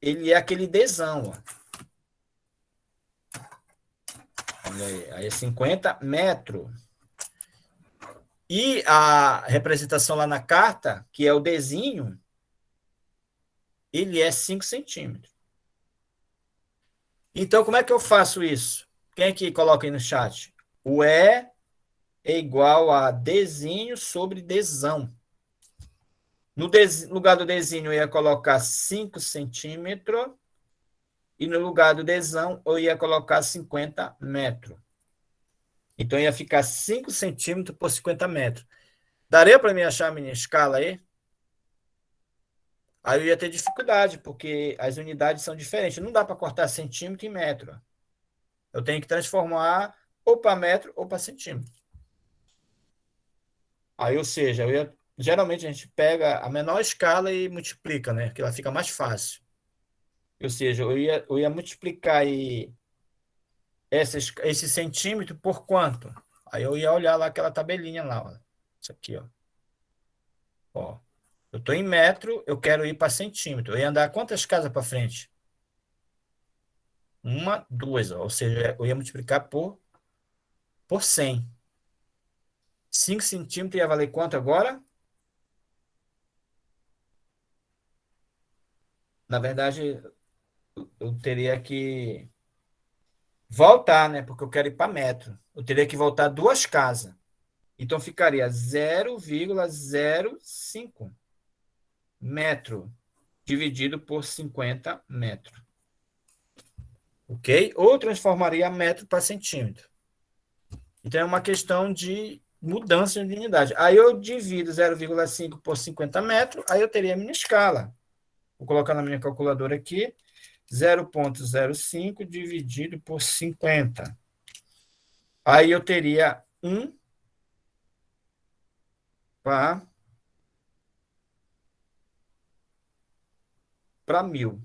ele é aquele Dzão, ó. Olha aí é 50 metros. E a representação lá na carta, que é o Dzinho, ele é 5 centímetros. Então, como é que eu faço isso? Quem é que coloca aí no chat? O E é igual a Dzinho sobre Dzão. No lugar do Dzinho, eu ia colocar 5 centímetros. E no lugar do Dzão, eu ia colocar 50 metros. Então, ia ficar 5 centímetros por 50 metros. Daria para mim achar a minha escala aí? Aí eu ia ter dificuldade, porque as unidades são diferentes. Não dá para cortar centímetro em metro. Eu tenho que transformar ou para metro ou para centímetro. Aí, ou seja, geralmente a gente pega a menor escala e multiplica, né? Que ela fica mais fácil. Ou seja, eu ia multiplicar aí esse centímetro por quanto? Aí eu ia olhar lá aquela tabelinha lá, ó. Isso aqui, ó. Ó. Eu estou em metro, eu quero ir para centímetro. Eu ia andar quantas casas para frente? Uma, duas, ó. Ou seja, eu ia multiplicar por 100. 5 centímetros ia valer quanto agora? Na verdade, eu teria que voltar, né? Porque eu quero ir para metro. Eu teria que voltar duas casas. Então ficaria 0,05 metro dividido por 50 metros. Ok? Ou transformaria metro para centímetro. Então é uma questão de mudança de unidade. Aí eu divido 0,5 por 50 metros, aí eu teria a minha escala. Vou colocar na minha calculadora aqui. 0,05 dividido por 50. Aí eu teria 1 para 1000.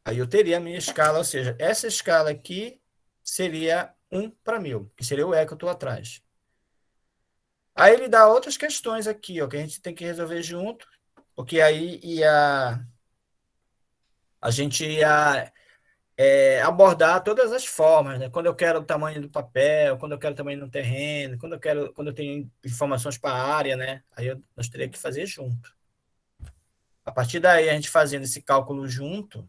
Aí eu teria a minha escala, ou seja, essa escala aqui seria 1 para 1000, que seria o E que eu estou atrás. Aí ele dá outras questões aqui, ó, que a gente tem que resolver junto, porque aí a gente ia abordar todas as formas, né? Quando eu quero o tamanho do papel, quando eu quero o tamanho do terreno, quando eu tenho informações para a área, né? Nós teríamos que fazer junto. A partir daí, a gente fazendo esse cálculo junto,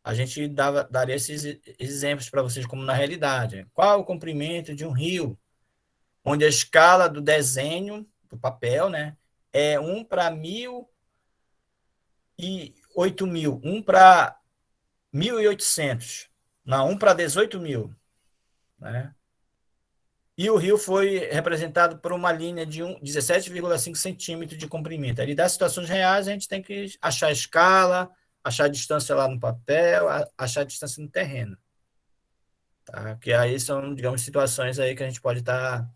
a gente daria esses exemplos para vocês como na realidade. Qual o comprimento de um rio, onde a escala do desenho, do papel, né, é 1 para 1000 e 8.000, 1 para 1.800, não, 1 para 18.000, né? E o rio foi representado por uma linha de 17,5 centímetros de comprimento. Ali das situações reais, a gente tem que achar a escala, achar a distância lá no papel, achar a distância no terreno. Tá? Que aí são, digamos, situações aí que a gente pode estar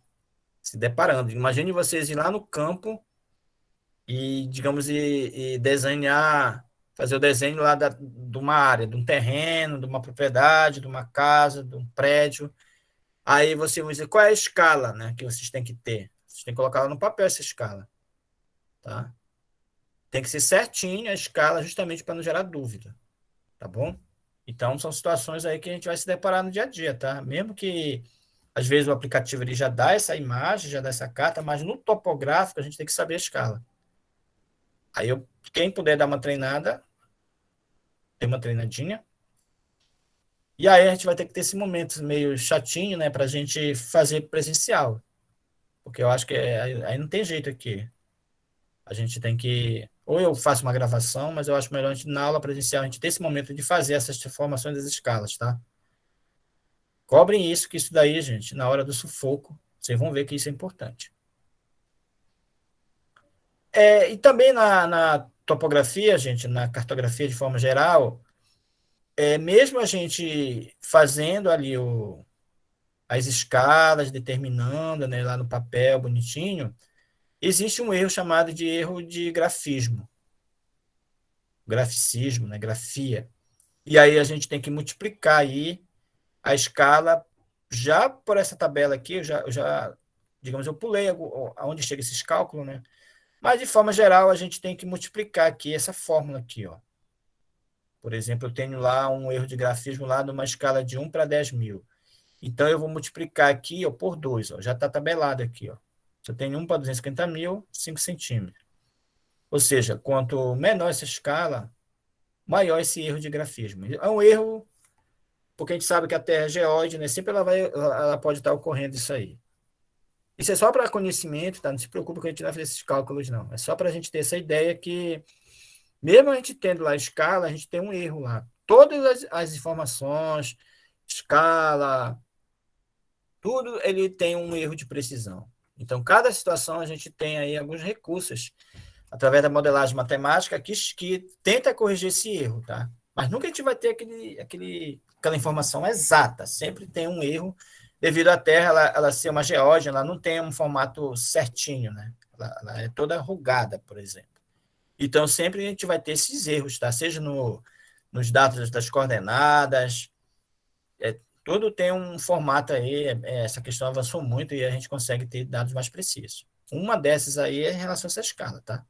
se deparando. Imagine vocês ir lá no campo e, digamos, e desenhar, fazer o desenho lá de uma área, de um terreno, de uma propriedade, de uma casa, de um prédio. Aí você vai dizer qual é a escala, né, que vocês têm que ter. Vocês têm que colocar lá no papel essa escala. Tá? Tem que ser certinho a escala, justamente para não gerar dúvida. Tá bom? Então, são situações aí que a gente vai se deparar no dia a dia, tá? Mesmo que, às vezes, o aplicativo ele já dá essa imagem, já dá essa carta, mas no topográfico a gente tem que saber a escala. Aí, quem puder dar uma treinada, tem uma treinadinha. E aí a gente vai ter que ter esse momento meio chatinho, né, para a gente fazer presencial. Porque eu acho que aí não tem jeito aqui. A gente tem que... Ou eu faço uma gravação, mas eu acho melhor a gente, na aula presencial, a gente ter esse momento de fazer essas informações das escalas, tá? Cobrem isso, que isso daí, gente, na hora do sufoco, vocês vão ver que isso é importante. E também na topografia, gente, na cartografia de forma geral, mesmo a gente fazendo ali as escalas, determinando, né, lá no papel, bonitinho, existe um erro chamado de erro de grafismo. Graficismo, né, grafia. E aí a gente tem que multiplicar aí a escala já por essa tabela aqui, digamos, eu pulei aonde chega esses cálculos, né? Mas, de forma geral, a gente tem que multiplicar aqui essa fórmula aqui, ó. Por exemplo, eu tenho lá um erro de grafismo lá numa escala de 1 para 10.000. Então, eu vou multiplicar aqui, ó, por 2, ó. Já está tabelado aqui, ó. Se eu tenho 1 para 250.000, 5 centímetros. Ou seja, quanto menor essa escala, maior esse erro de grafismo. É um erro, porque a gente sabe que a Terra é geóide, né? Sempre ela pode estar ocorrendo isso aí. Isso é só para conhecimento, tá? Não se preocupe que a gente não vai fazer esses cálculos, não. É só para a gente ter essa ideia que, mesmo a gente tendo lá a escala, a gente tem um erro lá. Todas as informações, escala, tudo ele tem um erro de precisão. Então, cada situação a gente tem aí alguns recursos através da modelagem matemática que tenta corrigir esse erro, tá? Mas nunca a gente vai ter aquela informação exata. Sempre tem um erro devido à Terra ela ser uma geóide, ela não tem um formato certinho, né? Ela é toda rugada, por exemplo. Então, sempre a gente vai ter esses erros, tá? Seja nos dados das coordenadas, tudo tem um formato aí, essa questão avançou muito e a gente consegue ter dados mais precisos. Uma dessas aí é em relação a essa escala, tá?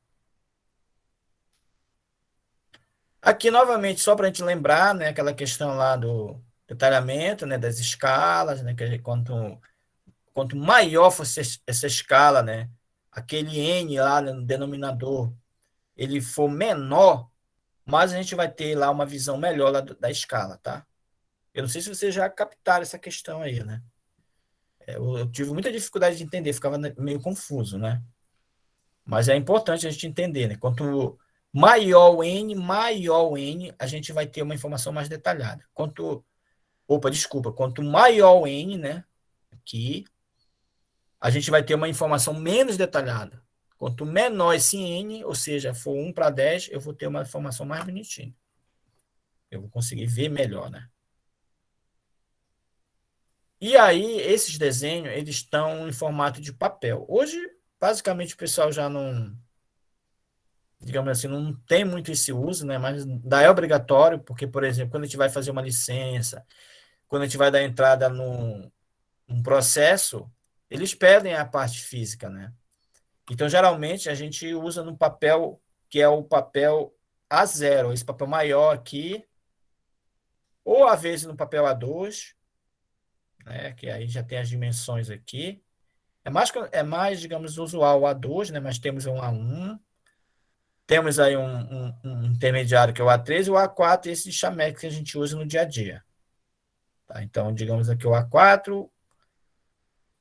Aqui, novamente, só para a gente lembrar, né, aquela questão lá do detalhamento, né, das escalas, né, que quanto maior fosse essa escala, né, aquele n lá no denominador, ele for menor, mais a gente vai ter lá uma visão melhor lá da escala, tá? Eu não sei se vocês já captaram essa questão aí, né? Eu tive muita dificuldade de entender, ficava meio confuso, né? Mas é importante a gente entender, né? Quanto maior o N, a gente vai ter uma informação mais detalhada. Quanto maior o N, né? Aqui, a gente vai ter uma informação menos detalhada. Quanto menor esse N, ou seja, for 1 para 10, eu vou ter uma informação mais bonitinha. Eu vou conseguir ver melhor, né? E aí, esses desenhos, eles estão em formato de papel. Hoje, basicamente, o pessoal já não, digamos assim, não tem muito esse uso, né? Mas daí é obrigatório, porque, por exemplo, quando a gente vai fazer uma licença, quando a gente vai dar entrada num processo, eles pedem a parte física, né? Então, geralmente, a gente usa no papel que é o papel A0, esse papel maior aqui, ou às vezes no papel A2, né? Que aí já tem as dimensões aqui. É mais, digamos, usual o A2, né? Mas temos um A1, temos aí um intermediário que é o A3 e o A4, esse chameque que a gente usa no dia a dia. Tá? Então, digamos aqui o A4,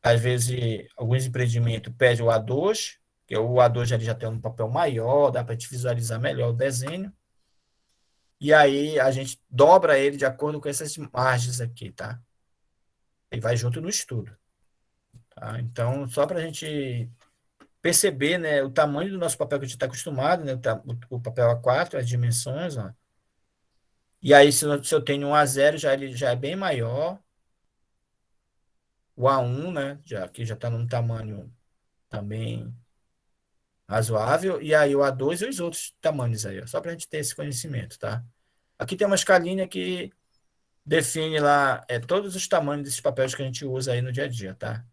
às vezes alguns empreendimentos pedem o A2, que o A2 já tem um papel maior, dá para te visualizar melhor o desenho. E aí a gente dobra ele de acordo com essas margens aqui, tá? E vai junto no estudo. Tá? Então, só para a gente perceber, né, o tamanho do nosso papel que a gente está acostumado, né, o papel A4, as dimensões, ó. E aí, se eu tenho um A0, ele já é bem maior. O A1, né, aqui já está num tamanho também razoável. E aí o A2 e os outros tamanhos aí, ó, só para a gente ter esse conhecimento, tá? Aqui tem uma escalinha que define lá todos os tamanhos desses papéis que a gente usa aí no dia a dia, tá?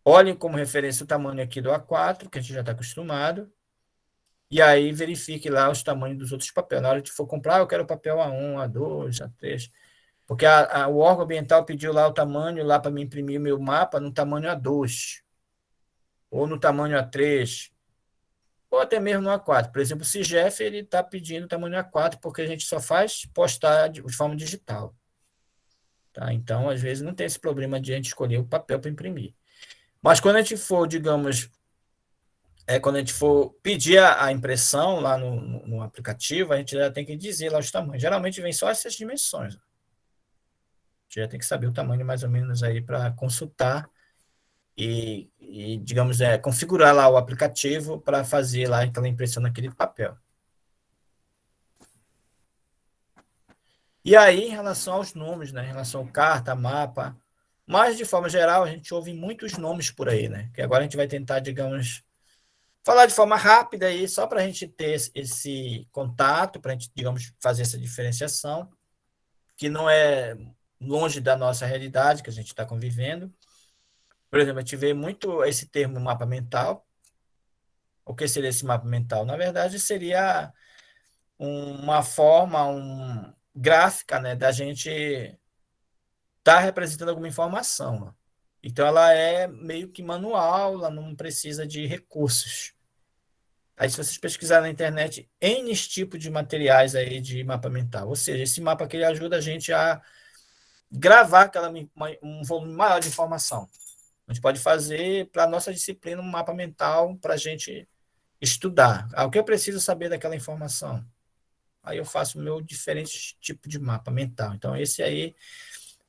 Olhem como referência o tamanho aqui do A4, que a gente já está acostumado. E aí verifique lá os tamanhos dos outros papéis. Na hora de for comprar, eu quero o papel A1, A2, A3. Porque o órgão ambiental pediu lá o tamanho lá para me imprimir o meu mapa no tamanho A2, ou no tamanho A3, ou até mesmo no A4. Por exemplo, o CIGEF ele está pedindo o tamanho A4 porque a gente só faz postar de forma digital. Tá? Então, às vezes, não tem esse problema de a gente escolher o papel para imprimir. Mas quando a gente for, digamos, quando a gente for pedir a impressão lá no aplicativo, a gente já tem que dizer lá os tamanhos. Geralmente vem só essas dimensões. A gente já tem que saber o tamanho mais ou menos aí para consultar digamos, configurar lá o aplicativo para fazer lá aquela impressão naquele papel. E aí, em relação aos nomes, né? Em relação ao carta, mapa, mas de forma geral, a gente ouve muitos nomes por aí, né? Que agora a gente vai tentar, digamos, falar de forma rápida aí, só para a gente ter esse contato, para a gente, digamos, fazer essa diferenciação, que não é longe da nossa realidade que a gente está convivendo. Por exemplo, a gente vê muito esse termo mapa mental. O que seria esse mapa mental? Na verdade, seria uma forma gráfica, né, da gente estar representando alguma informação. Né? Então, ela é meio que manual, ela não precisa de recursos. Aí, se vocês pesquisarem na internet, N tipo de materiais aí de mapa mental. Ou seja, esse mapa aqui ajuda a gente a gravar um volume maior de informação. A gente pode fazer para a nossa disciplina um mapa mental para a gente estudar. O que eu preciso saber daquela informação? Aí eu faço o meu diferente tipo de mapa mental. Então, esse aí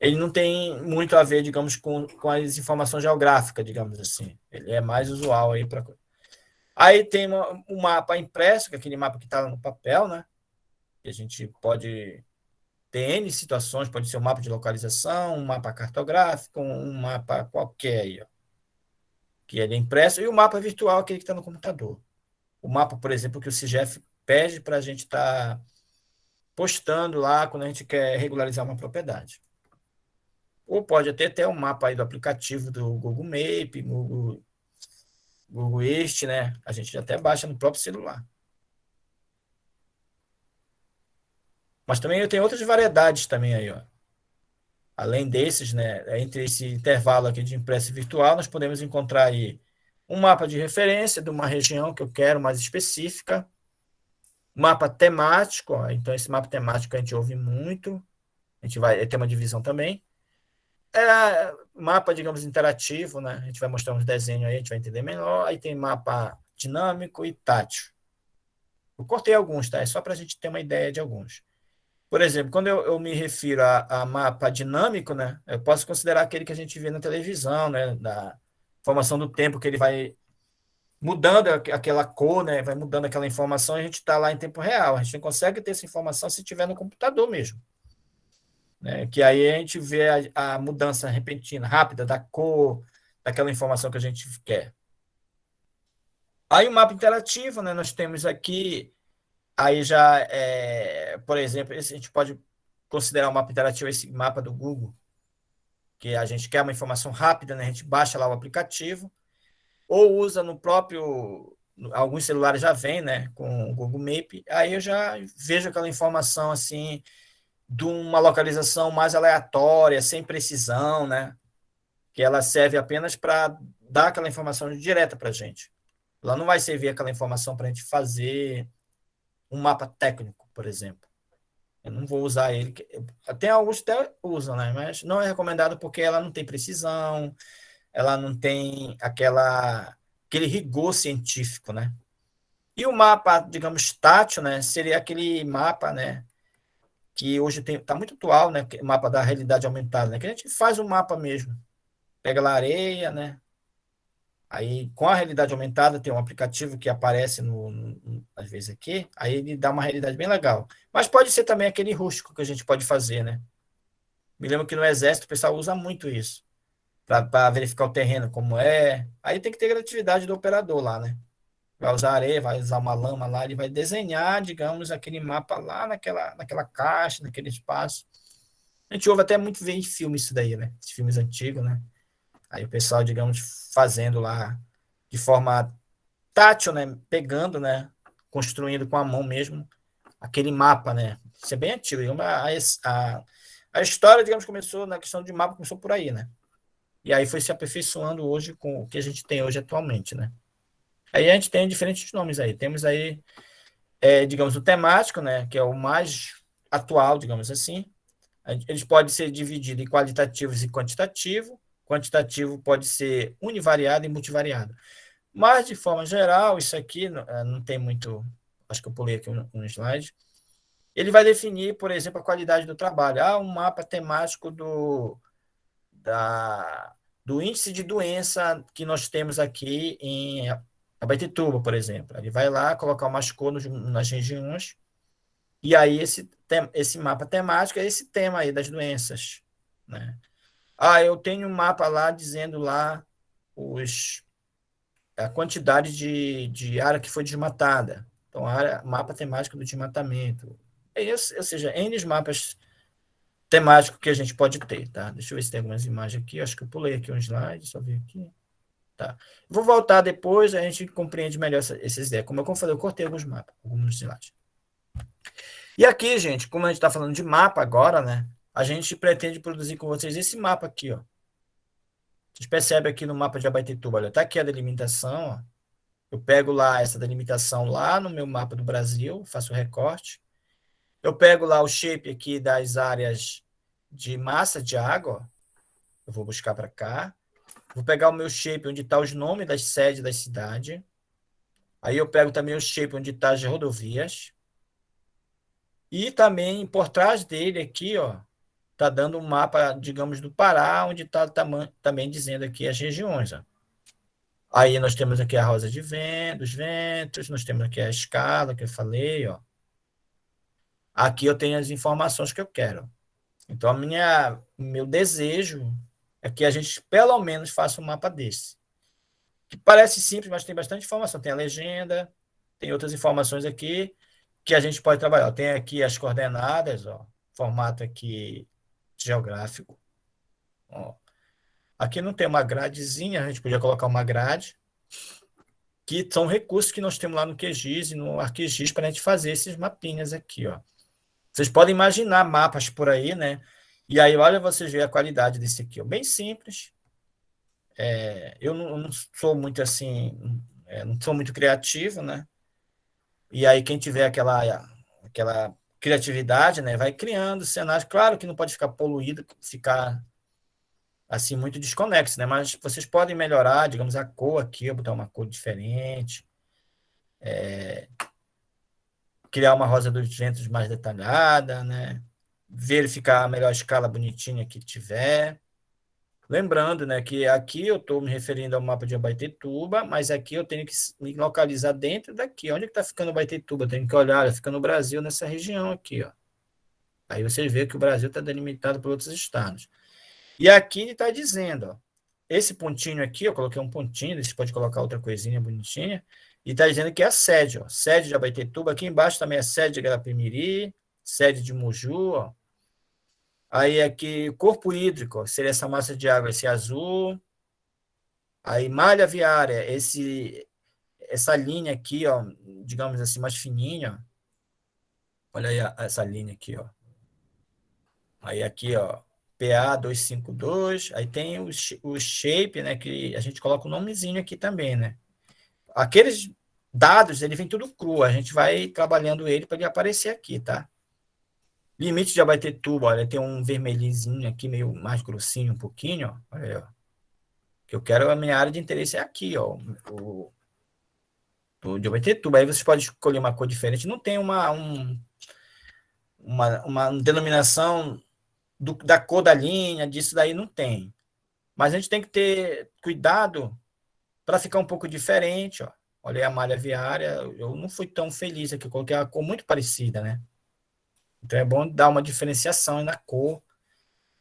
ele não tem muito a ver, digamos, com as informações geográficas, digamos assim. Ele é mais usual aí para. Aí tem um mapa impresso, que é aquele mapa que está no papel, né? Que a gente pode ter N situações, pode ser um mapa de localização, um mapa cartográfico, um mapa qualquer aí, ó, que ele é impresso, e o mapa virtual, aquele que está no computador. O mapa, por exemplo, que o CIGEF pede para a gente estar postando lá quando a gente quer regularizar uma propriedade. Ou pode até ter um mapa aí do aplicativo do Google Map, Google Earth, né? A gente até baixa no próprio celular. Mas também eu tenho outras variedades também aí, ó. Além desses, né? Entre esse intervalo aqui de impresso e virtual, nós podemos encontrar aí um mapa de referência de uma região que eu quero mais específica, mapa temático, ó. Então esse mapa temático a gente ouve muito, a gente vai ter uma divisão também. Mapa, digamos, interativo, né? A gente vai mostrar uns desenhos aí, a gente vai entender melhor. Aí tem mapa dinâmico e tátil. Eu cortei alguns, tá? É só para a gente ter uma ideia de alguns. Por exemplo, quando eu me refiro a mapa dinâmico, né? Eu posso considerar aquele que a gente vê na televisão, né? Da formação do tempo, que ele vai mudando aquela cor, né? Vai mudando aquela informação e a gente está lá em tempo real. A gente não consegue ter essa informação se tiver no computador mesmo, né? Que aí a gente vê a mudança repentina, rápida da cor, daquela informação que a gente quer. Aí o mapa interativo, né? Nós temos aqui, aí já, por exemplo, esse a gente pode considerar o mapa interativo, esse mapa do Google, que a gente quer uma informação rápida, né? A gente baixa lá o aplicativo, ou usa no próprio, alguns celulares já vem, né? Com o Google Map, aí eu já vejo aquela informação assim, de uma localização mais aleatória, sem precisão, né? Que ela serve apenas para dar aquela informação direta para a gente. Ela não vai servir aquela informação para a gente fazer um mapa técnico, por exemplo. Eu não vou usar ele. Tem alguns que até usam, né? Mas não é recomendado porque ela não tem precisão, ela não tem aquele rigor científico, né? E o mapa, digamos, tátil, né? Seria aquele mapa, né? Que hoje está muito atual, né? O mapa da realidade aumentada, né? Que a gente faz um mapa mesmo. Pega lá a areia, né? Aí, com a realidade aumentada, tem um aplicativo que aparece às vezes aqui, aí ele dá uma realidade bem legal. Mas pode ser também aquele rústico que a gente pode fazer, né? Me lembro que no Exército o pessoal usa muito isso, para verificar o terreno como é. Aí tem que ter criatividade do operador lá, né? Vai usar areia, vai usar uma lama lá, ele vai desenhar, digamos, aquele mapa lá naquela caixa, naquele espaço. A gente ouve até muito ver em filmes isso daí, né? Esses filmes antigos, né? Aí o pessoal, digamos, fazendo lá de forma tátil, né? Pegando, né? Construindo com a mão mesmo aquele mapa, né? Isso é bem antigo. A história, digamos, começou na questão de mapa, começou por aí, né? E aí foi se aperfeiçoando hoje com o que a gente tem hoje atualmente, né? Aí a gente tem diferentes nomes aí. Temos aí, digamos, o temático, né? Que é o mais atual, digamos assim. Eles podem ser divididos em qualitativos e quantitativo. Quantitativo pode ser univariado e multivariado. Mas, de forma geral, isso aqui não tem muito. Acho que eu pulei aqui um slide. Ele vai definir, por exemplo, a qualidade do trabalho. Um mapa temático do índice de doença que nós temos aqui em Abaetetuba, por exemplo. Ele vai lá colocar umas cores nas regiões, e aí esse mapa temático é esse tema aí das doenças, né? Eu tenho um mapa lá dizendo lá a quantidade de área que foi desmatada. Então, mapa temático do desmatamento. Ou seja, N mapas temáticos que a gente pode ter, tá? Deixa eu ver se tem algumas imagens aqui. Acho que eu pulei aqui um slide, só ver aqui. Tá. Vou voltar depois, a gente compreende melhor essas ideias. Como eu falei, eu cortei alguns mapas, alguns slides. E aqui, gente, como a gente está falando de mapa agora, né? A gente pretende produzir com vocês esse mapa aqui, ó. Vocês percebem aqui no mapa de Abaetetuba, olha, tá aqui a delimitação, ó. Eu pego lá essa delimitação lá no meu mapa do Brasil, faço o recorte. Eu pego lá o shape aqui das áreas de massa de água, ó. Eu vou buscar para cá. Vou pegar o meu shape onde está os nomes das sedes da cidade. Aí eu pego também o shape onde está as rodovias. E também por trás dele aqui, ó, está dando um mapa, digamos, do Pará, onde está também dizendo aqui as regiões. Ó. Aí nós temos aqui a rosa dos ventos, nós temos aqui a escala que eu falei. Ó. Aqui eu tenho as informações que eu quero. Então, meu desejo é que a gente, pelo menos, faça um mapa desse. Que parece simples, mas tem bastante informação. Tem a legenda, tem outras informações aqui que a gente pode trabalhar. Tem aqui as coordenadas, ó, formato aqui geográfico. Ó. Aqui não tem uma gradezinha, a gente podia colocar uma grade, que são recursos que nós temos lá no QGIS e no ArcGIS para a gente fazer esses mapinhas aqui. Ó. Vocês podem imaginar mapas por aí, né? E aí, olha, vocês veem a qualidade desse aqui. Ó. Bem simples. Eu não sou muito assim, não sou muito criativo, né? E aí, quem tiver aquela criatividade, né, vai criando cenários. Claro que não pode ficar poluído, ficar assim muito desconexo, né? Mas vocês podem melhorar, digamos, a cor aqui, botar uma cor diferente, criar uma rosa dos ventos mais detalhada, né? Verificar a melhor escala bonitinha que tiver. Lembrando, né, que aqui eu estou me referindo ao mapa de Abaetetuba, mas aqui eu tenho que me localizar dentro daqui. Onde está ficando Abaetetuba? Eu tenho que olhar, fica no Brasil, nessa região aqui, ó. Aí vocês veem que o Brasil está delimitado por outros estados. E aqui ele está dizendo, ó, esse pontinho aqui, eu coloquei um pontinho, você pode colocar outra coisinha bonitinha, e está dizendo que é a sede, ó, sede de Abaetetuba. Aqui embaixo também é sede de Garapé-Miri, sede de Moju, ó. Aí aqui, corpo hídrico, ó, seria essa massa de água, esse azul. Aí malha viária, essa linha aqui, ó, digamos assim, mais fininha, ó. Olha aí essa linha aqui, ó. Aí aqui, ó, PA252, aí tem o shape, né, que a gente coloca o nomezinho aqui também, né? Aqueles dados, ele vem tudo cru, a gente vai trabalhando ele para ele aparecer aqui, tá? Limite de Abaetetuba, olha, tem um vermelhinho aqui, meio mais grossinho um pouquinho, ó. Olha aí, ó. Que eu quero, a minha área de interesse é aqui, ó, de Abaetetuba. Aí vocês podem escolher uma cor diferente, não tem uma denominação da cor da linha, disso daí não tem. Mas a gente tem que ter cuidado para ficar um pouco diferente, ó. Olha aí a malha viária, eu não fui tão feliz aqui, eu coloquei uma cor muito parecida, né? Então é bom dar uma diferenciação na cor.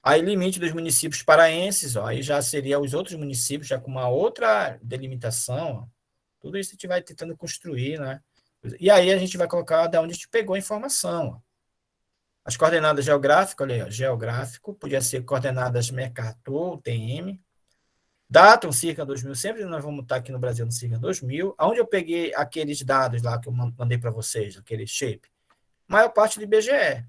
Aí limite dos municípios paraenses, ó, aí já seria os outros municípios, já com uma outra delimitação, ó. Tudo isso a gente vai tentando construir, né? E aí a gente vai colocar de onde a gente pegou a informação, ó. As coordenadas geográficas, olha aí, ó, geográfico, podia ser coordenadas Mercator, TM, Datum, Circa 2000, sempre nós vamos estar aqui no Brasil no Circa 2000, onde eu peguei aqueles dados lá que eu mandei para vocês, aquele shape, maior parte do IBGE.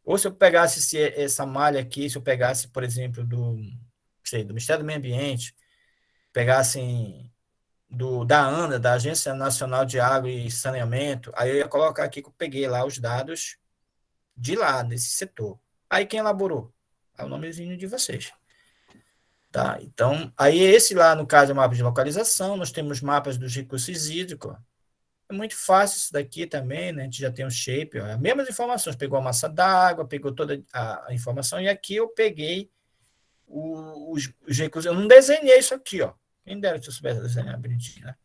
Ou se eu pegasse essa malha aqui, se eu pegasse, por exemplo, do Ministério do Meio Ambiente, pegasse da ANA, da Agência Nacional de Água e Saneamento, aí eu ia colocar aqui que eu peguei lá os dados de lá, desse setor. Aí quem elaborou? É o nomezinho de vocês. Tá? Então, aí esse lá, no caso, é o mapa de localização, nós temos mapas dos recursos hídricos. É muito fácil isso daqui também, né? A gente já tem um shape, ó. As mesmas informações, pegou a massa d'água, pegou toda a informação, e aqui eu peguei os recursos. Eu não desenhei isso aqui, ó. Quem dera se eu soubesse desenhar bonitinho, né?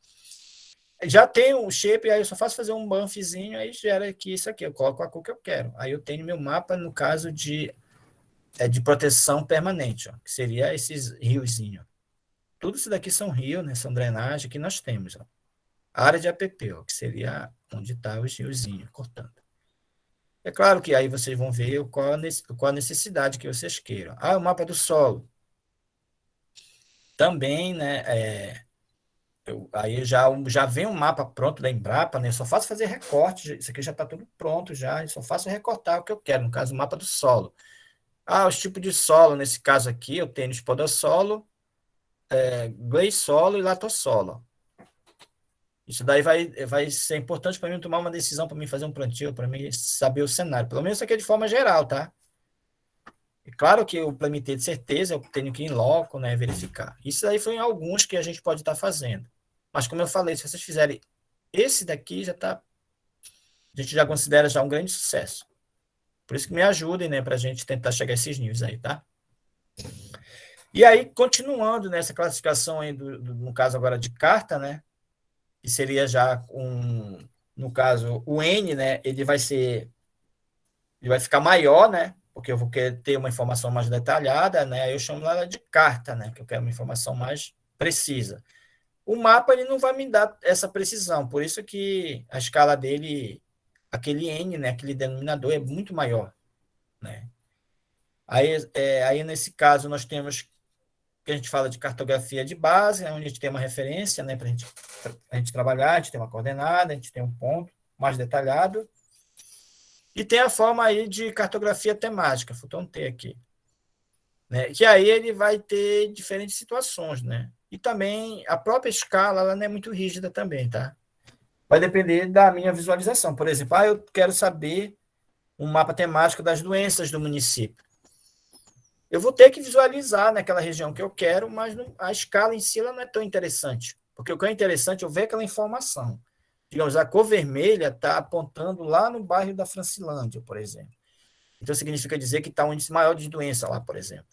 Já tem o shape, aí eu só faço fazer um banffzinho, aí gera aqui isso aqui, eu coloco a cor que eu quero. Aí eu tenho meu mapa, no caso de proteção permanente, ó, que seria esses riozinhos. Tudo isso daqui são rios, né? São drenagem que nós temos, ó. A área de APP, ó, que seria onde está os riozinhos cortando. É claro que aí vocês vão ver qual a necessidade que vocês queiram. Ah, o mapa do solo. Também, né? Aí já vem um mapa pronto da Embrapa, né? Eu só faço fazer recorte. Isso aqui já está tudo pronto já. Eu só faço recortar o que eu quero, no caso, o mapa do solo. Ah, os tipos de solo, nesse caso aqui, eu tenho espodossolo, gleissolo e latossolo. Isso daí vai ser importante para mim tomar uma decisão, para mim fazer um plantio, para mim saber o cenário. Pelo menos isso aqui é de forma geral, tá? É claro que eu, para mim ter de certeza, eu tenho que ir em loco, né, verificar. Isso daí foi em alguns que a gente pode estar fazendo. Mas como eu falei, se vocês fizerem esse daqui, a gente já considera já um grande sucesso. Por isso que me ajudem, né, para a gente tentar chegar a esses níveis aí, tá? E aí, continuando nessa classificação aí, no caso agora de carta, né, que seria já no caso, o N, né, ele vai ficar maior, né, porque eu vou querer ter uma informação mais detalhada, né, aí eu chamo ela de carta, né, que eu quero uma informação mais precisa. O mapa, ele não vai me dar essa precisão, por isso que a escala dele, aquele N, né, aquele denominador é muito maior, né. Aí nesse caso, nós temos que a gente fala de cartografia de base, onde a gente tem uma referência, né, para a gente trabalhar, a gente tem uma coordenada, a gente tem um ponto mais detalhado, e tem a forma aí de cartografia temática, faltou um T aqui, né, que aí ele vai ter diferentes situações, né, e também a própria escala, ela não é muito rígida também, tá? Vai depender da minha visualização. Por exemplo, eu quero saber um mapa temático das doenças do município. Eu vou ter que visualizar naquela região que eu quero, mas a escala em si ela não é tão interessante. Porque o que é interessante é eu ver aquela informação. Digamos, a cor vermelha está apontando lá no bairro da Francilândia, por exemplo. Então, significa dizer que está um índice maior de doença lá, por exemplo.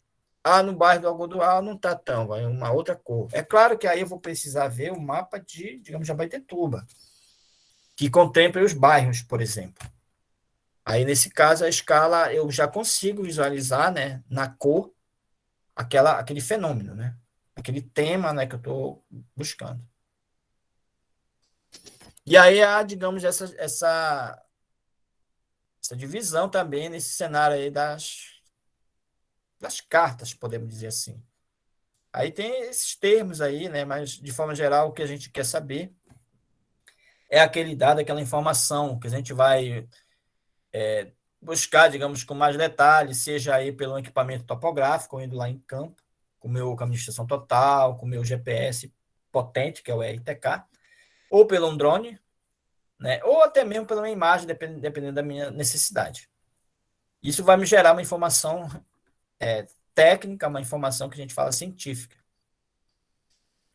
No bairro do Algodoal não está tão, vai uma outra cor. É claro que aí eu vou precisar ver o mapa de, digamos, Abaetetuba, que contemple os bairros, por exemplo. Aí, nesse caso, a escala eu já consigo visualizar, né, na cor, aquele fenômeno, né? Aquele tema, né, que eu estou buscando. E aí há, digamos, essa divisão também nesse cenário aí das cartas, podemos dizer assim. Aí tem esses termos aí, né? Mas, de forma geral, o que a gente quer saber é aquele dado, aquela informação que a gente vai buscar, digamos, com mais detalhes, seja aí pelo equipamento topográfico, indo lá em campo, com o caminho de estação total, com o meu GPS potente, que é o RTK, ou pelo um drone, né? Ou até mesmo pela uma imagem, dependendo da minha necessidade. Isso vai me gerar uma informação técnica, uma informação que a gente fala científica.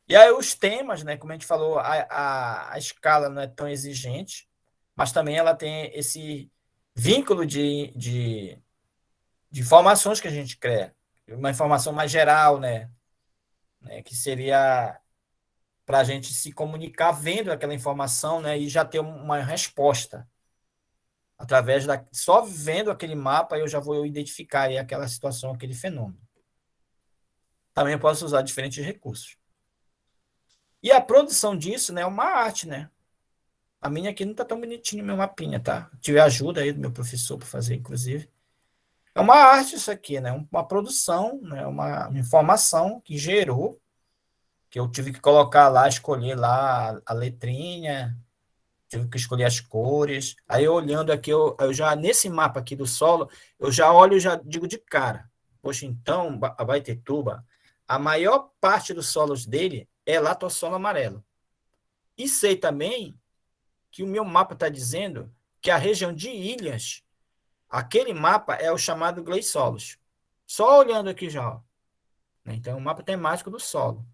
E aí os temas, né, como a gente falou, a escala não é tão exigente, mas também ela tem esse vínculo de informações que a gente cria. Uma informação mais geral, né, que seria para a gente se comunicar vendo aquela informação, né, e já ter uma resposta. Só vendo aquele mapa, eu já vou identificar aí aquela situação, aquele fenômeno. Também eu posso usar diferentes recursos. E a produção disso, né, é uma arte, né? A minha aqui não está tão bonitinho, meu mapinha, tá? Tive ajuda aí do meu professor para fazer, inclusive. É uma arte isso aqui, né? Uma produção, né? Uma informação que gerou, que eu tive que colocar lá, escolher lá a letrinha, tive que escolher as cores. Aí, olhando aqui, eu já, nesse mapa aqui do solo, eu já olho e já digo de cara. Poxa, então, Abaetetuba, a maior parte dos solos dele é latossolo amarelo. E sei também que o meu mapa está dizendo que a região de ilhas, aquele mapa é o chamado gleisolos. Só olhando aqui já. Ó. Então, é um mapa temático do solo.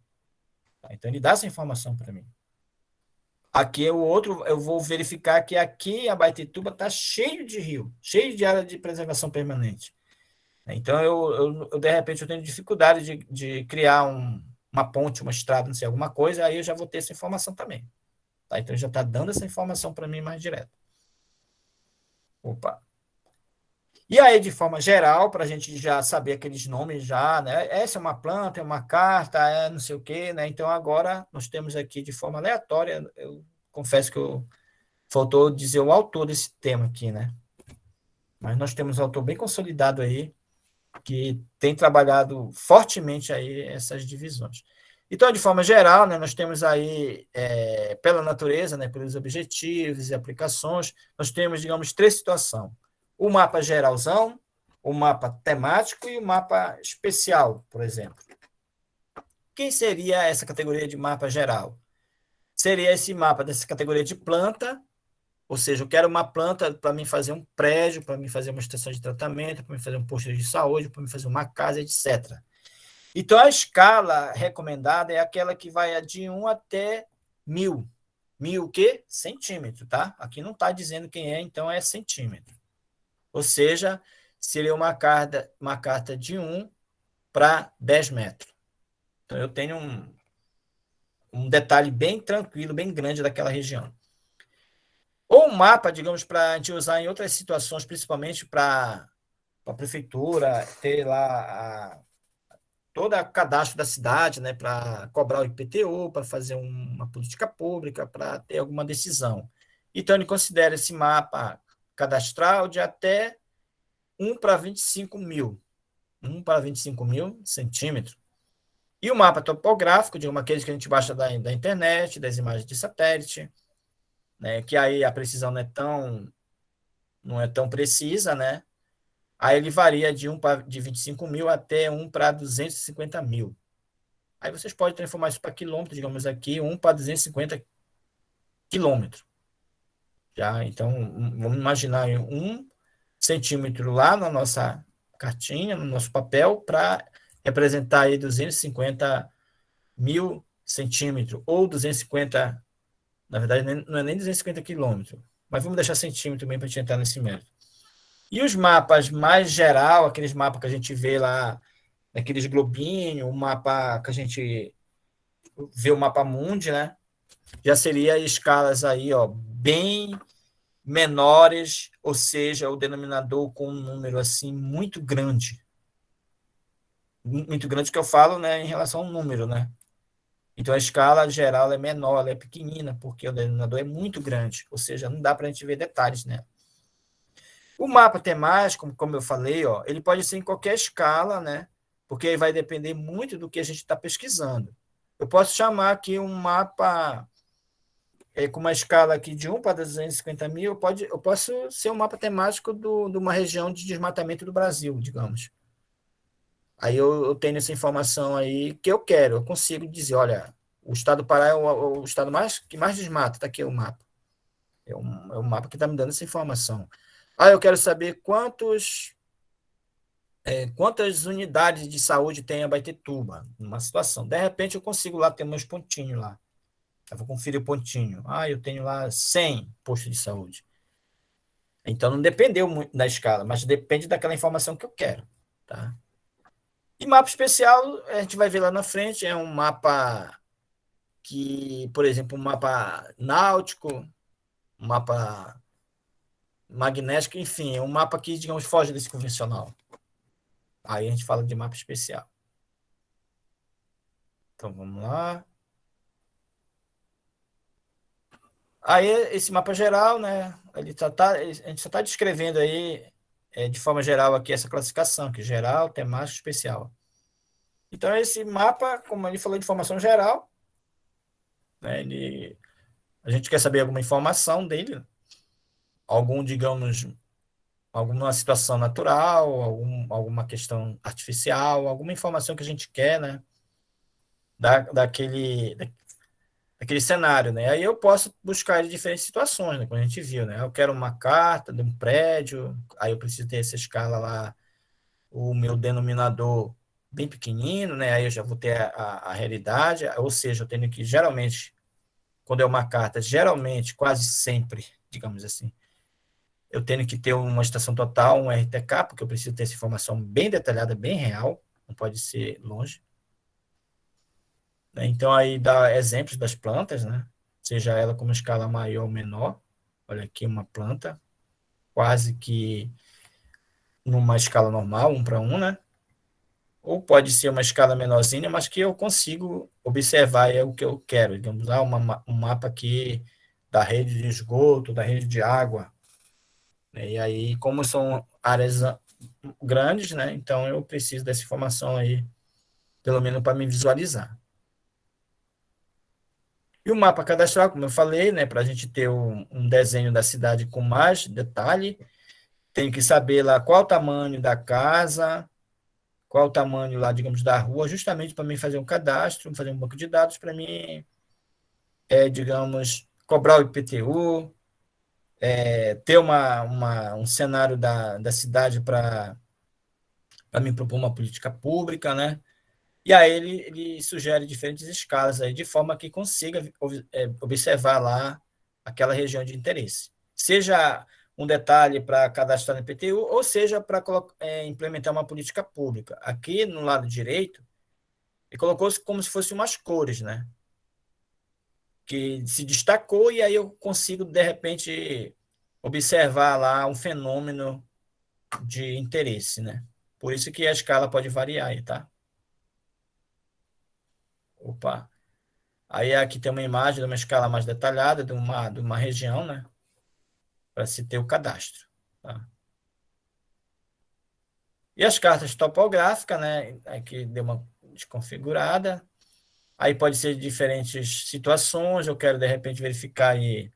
Então, ele dá essa informação para mim. Aqui o outro, eu vou verificar que aqui a Baetetuba está cheio de rio, cheio de área de preservação permanente. Então, de repente, eu tenho dificuldade de criar uma ponte, uma estrada, não sei, alguma coisa, aí eu já vou ter essa informação também. Tá? Então, já está dando essa informação para mim mais direto. Opa. E aí, de forma geral, para a gente já saber aqueles nomes já, né? Essa é uma planta, é uma carta, é não sei o quê, né? Então, agora, nós temos aqui de forma aleatória, eu confesso que faltou dizer o autor desse tema aqui, né? Mas nós temos um autor bem consolidado aí, que tem trabalhado fortemente aí essas divisões. Então, de forma geral, né, nós temos aí, pela natureza, né, pelos objetivos e aplicações, nós temos, digamos, três situações. O mapa geralzão, o mapa temático e o mapa especial, por exemplo. Quem seria essa categoria de mapa geral? Seria esse mapa dessa categoria de planta, ou seja, eu quero uma planta para mim fazer um prédio, para mim fazer uma estação de tratamento, para mim fazer um posto de saúde, para mim fazer uma casa, etc. Então, a escala recomendada é aquela que vai de 1 até 1000. 1000 o quê? Centímetro, tá? Aqui não está dizendo quem é, então é centímetro. Ou seja, seria uma carta de 1 para 10 metros. Então, eu tenho um detalhe bem tranquilo, bem grande daquela região. Ou um mapa, digamos, para a gente usar em outras situações, principalmente para a prefeitura ter lá todo o cadastro da cidade, né, para cobrar o IPTU, para fazer uma política pública, para ter alguma decisão. Então, ele considera esse mapa cadastral de até 1 para 25 mil. 1 para 25 mil centímetros. E o mapa topográfico, digamos, aqueles que a gente baixa da internet, das imagens de satélite, né, que aí a precisão não é tão precisa, né? Aí ele varia de 25 mil até 1 para 250 mil. Aí vocês podem transformar isso para quilômetro, digamos aqui, 1 para 250 quilômetros. Já, então, vamos imaginar 1 centímetro lá na nossa cartinha, no nosso papel, para representar aí 250 mil centímetros, ou 250, na verdade, não é nem 250 quilômetros, mas vamos deixar centímetro mesmo para a gente entrar nesse mérito. E os mapas mais geral, aqueles mapas que a gente vê lá, aqueles globinhos, o mapa que a gente vê o mapa mundi, né? Já seria escalas aí, ó, bem menores, ou seja, o denominador com um número assim muito grande. Muito grande que eu falo, né, em relação ao número, né? Então a escala geral é menor, ela é pequenina, porque o denominador é muito grande, ou seja, não dá para a gente ver detalhes, né? O mapa temático, como eu falei, ó, ele pode ser em qualquer escala, né? Porque aí vai depender muito do que a gente está pesquisando. Eu posso chamar aqui um mapa com uma escala aqui de 1 para 250 mil, eu posso ser um mapa temático de uma região de desmatamento do Brasil, digamos. Aí eu tenho essa informação aí que eu quero, eu consigo dizer, olha, o estado do Pará é o estado que mais desmata, está aqui o mapa. É um mapa que está me dando essa informação. Ah, eu quero saber quantas unidades de saúde tem a Baitetuba, numa situação. De repente, eu consigo lá ter meus pontinhos lá. Eu vou conferir o pontinho. Ah, eu tenho lá 100 postos de saúde. Então, não dependeu muito da escala, mas depende daquela informação que eu quero. Tá? E mapa especial, a gente vai ver lá na frente, é um mapa que, por exemplo, um mapa náutico, um mapa magnético, enfim, é um mapa que, digamos, foge desse convencional. Aí a gente fala de mapa especial. Então, vamos lá. Aí, esse mapa geral, né? A gente só está descrevendo aí, de forma geral, aqui essa classificação, que geral, temático, especial. Então, esse mapa, como ele falou de informação geral, né, a gente quer saber alguma informação dele, digamos, alguma situação natural, alguma questão artificial, alguma informação que a gente quer, né? Daquele cenário, né? Aí eu posso buscar em diferentes situações, né? Como a gente viu, né? Eu quero uma carta de um prédio, aí eu preciso ter essa escala lá, o meu denominador bem pequenino, né? Aí eu já vou ter a realidade, ou seja, eu tenho que, geralmente, quando é uma carta, geralmente, quase sempre, digamos assim, eu tenho que ter uma estação total, um RTK, porque eu preciso ter essa informação bem detalhada, bem real, não pode ser longe. Né? Então, aí dá exemplos das plantas, né? Seja ela com uma escala maior ou menor. Olha aqui uma planta, quase que numa escala normal, 1 para 1, né? Ou pode ser uma escala menorzinha, mas que eu consigo observar, é o que eu quero. Digamos lá, um mapa aqui da rede de esgoto, da rede de água. Né? E aí, como são áreas grandes, né? Então eu preciso dessa informação aí, pelo menos para me visualizar. E o mapa cadastral, como eu falei, né, para a gente ter um desenho da cidade com mais detalhe, tem que saber lá qual o tamanho da casa, qual o tamanho lá, digamos, da rua, justamente para mim fazer um cadastro, fazer um banco de dados para mim, digamos, cobrar o IPTU, ter um cenário da cidade para me propor uma política pública, né? E aí ele sugere diferentes escalas aí, de forma que consiga observar lá aquela região de interesse. Seja um detalhe para cadastrar no IPTU, ou seja, para implementar uma política pública. Aqui no lado direito, ele colocou como se fossem umas cores, né? Que se destacou e aí eu consigo, de repente, observar lá um fenômeno de interesse, né? Por isso que a escala pode variar aí, tá? Opa. Aí aqui tem uma imagem de uma escala mais detalhada de uma região, né? Para se ter o cadastro. Tá? E as cartas topográficas, né? Aqui deu uma desconfigurada. Aí pode ser de diferentes situações. Eu quero, de repente, verificar aí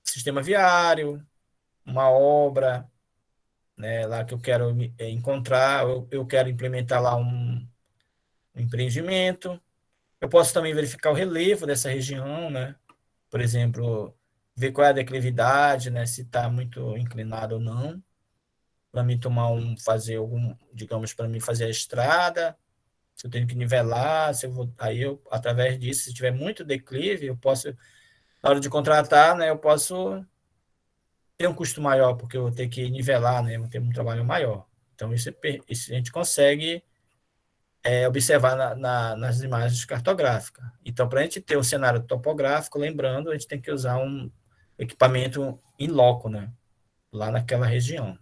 sistema viário, uma obra, né? Lá que eu quero encontrar. Eu quero implementar lá um empreendimento. Eu posso também verificar o relevo dessa região, né? Por exemplo, ver qual é a declividade, né? Se está muito inclinado ou não, para mim fazer algum, digamos, para mim fazer a estrada, se eu tenho que nivelar, se eu vou, aí eu, através disso, se tiver muito declive, eu posso, na hora de contratar, né? Eu posso ter um custo maior, porque eu vou ter que nivelar, né? Eu vou ter um trabalho maior. Então, isso a gente consegue observar nas imagens cartográficas. Então, para a gente ter um cenário topográfico, lembrando, a gente tem que usar um equipamento em loco, né? Lá naquela região.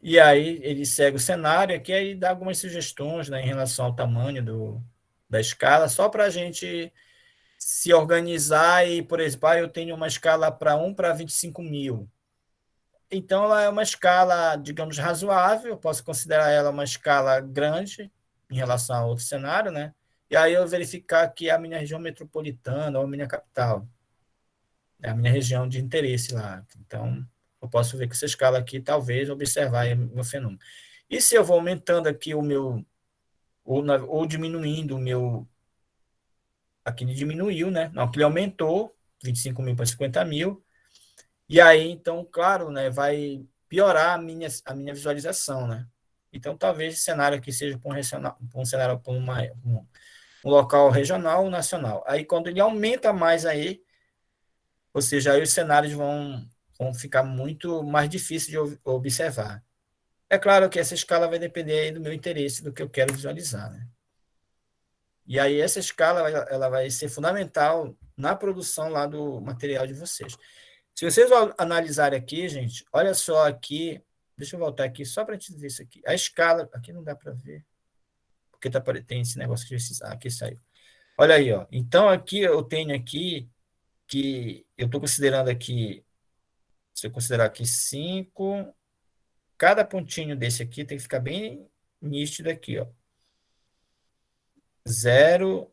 E aí ele segue o cenário aqui, aí dá algumas sugestões, né, em relação ao tamanho da escala, só para a gente se organizar e, por exemplo, eu tenho uma escala para 1 para 25 mil. Então, ela é uma escala, digamos, razoável, eu posso considerar ela uma escala grande em relação a outro cenário, né? E aí eu verificar que a minha região metropolitana ou a minha capital, é a minha região de interesse lá. Então, eu posso ver que essa escala aqui, talvez, observar o meu fenômeno. E se eu vou aumentando aqui o meu, ou diminuindo o meu, aqui ele diminuiu, né? Não, aqui ele aumentou, 25 mil para 50 mil, e aí, então, claro, né, vai piorar a minha visualização, né? Então, talvez esse cenário aqui seja para um cenário para um local regional ou nacional. Aí, quando ele aumenta mais aí, ou seja, aí os cenários vão ficar muito mais difíceis de observar. É claro que essa escala vai depender aí do meu interesse, do que eu quero visualizar, né? E aí essa escala ela vai ser fundamental na produção lá do material de vocês. Se vocês analisarem aqui, gente, olha só aqui, deixa eu voltar aqui só para a gente ver isso aqui. A escala, aqui não dá para ver, porque tem esse negócio aqui saiu. Olha aí, ó. Então aqui eu tenho aqui que eu estou considerando aqui, se eu considerar aqui 5, cada pontinho desse aqui tem que ficar bem nítido aqui, ó. 0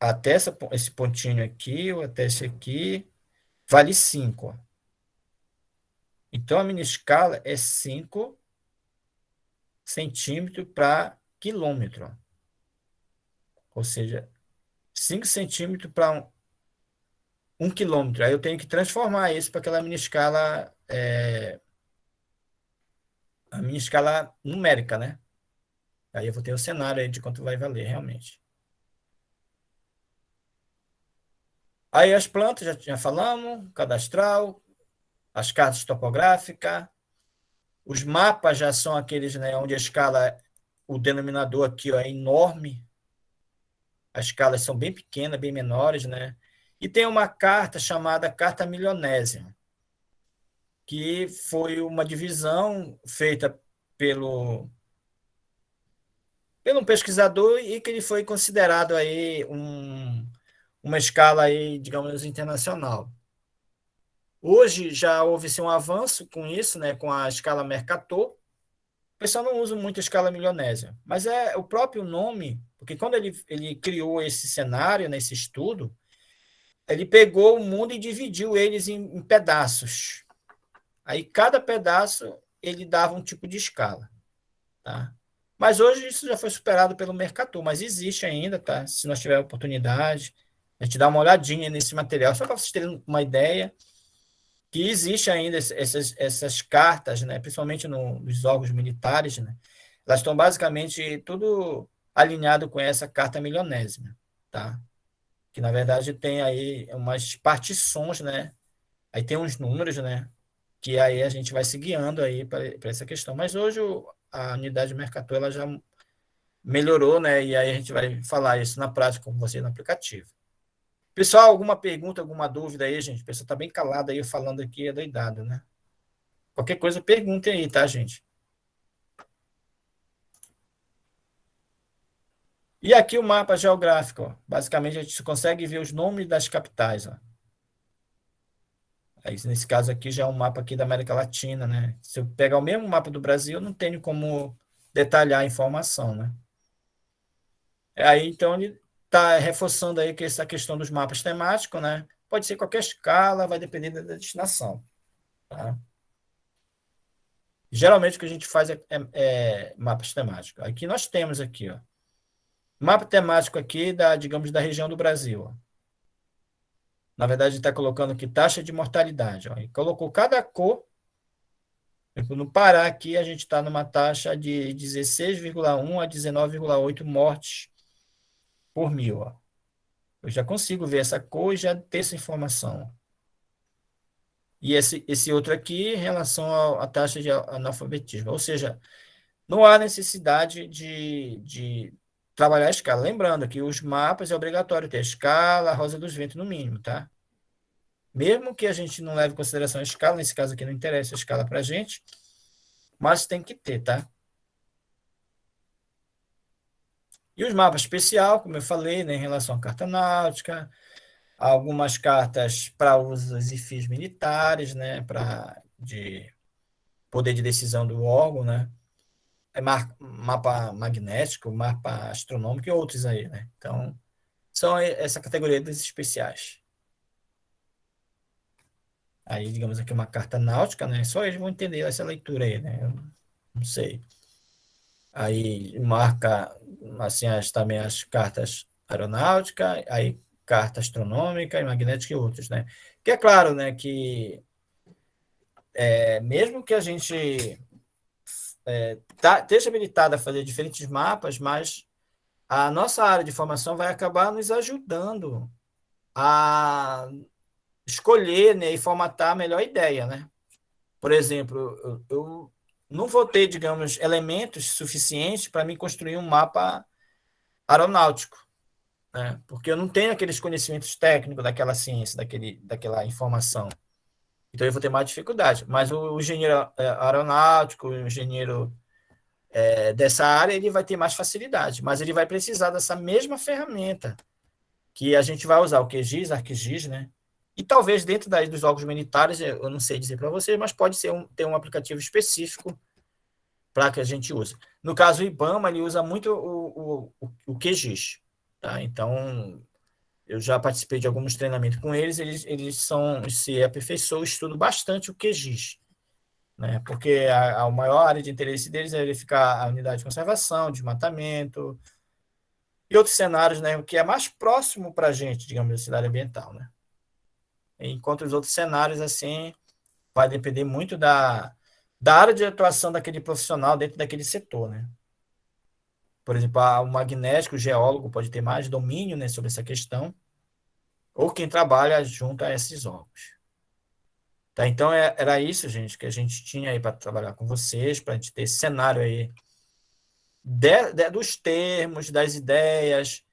até esse pontinho aqui, ou até esse aqui, vale 5, ó. Então, a minha escala é 5 centímetros para quilômetro. Ó. Ou seja, 5 centímetros para 1 quilômetro. Aí eu tenho que transformar isso para aquela minha escala, a minha escala numérica, né? Aí eu vou ter o cenário aí de quanto vai valer realmente. Aí as plantas, já falamos, cadastral, as cartas topográficas, os mapas já são aqueles, né, onde a escala, o denominador aqui ó, é enorme, as escalas são bem pequenas, bem menores, né? E tem uma carta chamada Carta Milionésia, que foi uma divisão feita pelo um pesquisador e que ele foi considerado aí uma escala aí, digamos, internacional. Hoje já houve-se um avanço com isso, né, com a escala Mercator. O pessoal não usa muito a escala milionésia, mas é o próprio nome, porque quando ele criou esse cenário, nesse estudo, ele pegou o mundo e dividiu eles em pedaços. Aí cada pedaço ele dava um tipo de escala, tá? Mas hoje isso já foi superado pelo Mercator, mas existe ainda, tá? Se nós tivermos oportunidade, a gente dá uma olhadinha nesse material, só para vocês terem uma ideia que existe ainda essas cartas, né? Principalmente nos órgãos militares, né? Elas estão basicamente tudo alinhado com essa carta milionésima, tá? Que na verdade tem aí umas partições, né? Aí tem uns números, né? Que aí a gente vai se guiando aí para essa questão. Mas hoje a unidade Mercator ela já melhorou, né? E aí a gente vai falar isso na prática com você no aplicativo. Pessoal, alguma pergunta, alguma dúvida aí, gente? O pessoal está bem calado aí, falando aqui, é doidado, né? Qualquer coisa, perguntem aí, tá, gente? E aqui o mapa geográfico, ó. Basicamente a gente consegue ver os nomes das capitais, ó. Aí, nesse caso aqui já é um mapa aqui da América Latina, né? Se eu pegar o mesmo mapa do Brasil, não tenho como detalhar a informação, né? Aí, então, ele está reforçando aí que essa questão dos mapas temáticos, né? Pode ser qualquer escala, vai depender da destinação, tá? Geralmente o que a gente faz é mapas temáticos. Aqui nós temos aqui, ó, mapa temático aqui digamos, da região do Brasil, ó. Na verdade, está colocando aqui taxa de mortalidade, ó. E colocou cada cor. No Pará, aqui, a gente está numa taxa de 16,1 a 19,8 mortes por mil, ó. Eu já consigo ver essa cor e já ter essa informação. E esse outro aqui em relação à taxa de analfabetismo. Ou seja, não há necessidade de trabalhar a escala. Lembrando que os mapas é obrigatório ter a escala, a rosa dos ventos no mínimo, tá? Mesmo que a gente não leve em consideração a escala, nesse caso aqui não interessa a escala para a gente, mas tem que ter, tá? E os mapas especial, como eu falei, né, em relação à carta náutica, algumas cartas para usos e fins militares, né, de poder de decisão do órgão, né? Mapa magnético, mapa astronômico e outros aí, né? Então, são essa categoria dos especiais. Aí, digamos aqui, uma carta náutica, né? Só eles vão entender essa leitura aí, né? Eu não sei. Aí marca, assim, também as cartas aeronáutica, aí carta astronômica e magnética e outros, né? Que é claro, né, que mesmo que a gente esteja habilitado a fazer diferentes mapas, mas a nossa área de formação vai acabar nos ajudando a escolher, né, e formatar a melhor ideia, né? Por exemplo, eu não vou ter, digamos, elementos suficientes para me construir um mapa aeronáutico, né? Porque eu não tenho aqueles conhecimentos técnicos daquela ciência, daquela informação. Então eu vou ter mais dificuldade. Mas o engenheiro aeronáutico, o engenheiro dessa área, ele vai ter mais facilidade, mas ele vai precisar dessa mesma ferramenta que a gente vai usar, o QGIS, ArcGIS, né? E talvez dentro dos órgãos militares, eu não sei dizer para você, mas pode ser ter um aplicativo específico para que a gente use. No caso, o IBAMA, ele usa muito o QGIS, tá? Então, eu já participei de alguns treinamentos com eles, eles se aperfeiçoam, estudam bastante o QGIS, né? Porque a maior área de interesse deles é verificar a unidade de conservação, desmatamento e outros cenários, né? O que é mais próximo para a gente, digamos, da cidade ambiental, né? Enquanto os outros cenários, assim, vai depender muito da área de atuação daquele profissional dentro daquele setor, né? Por exemplo, o magnético, o geólogo pode ter mais domínio, né, sobre essa questão, ou quem trabalha junto a esses órgãos. Tá, então, era isso, gente, que a gente tinha aí para trabalhar com vocês, para a gente ter esse cenário aí dos termos, das ideias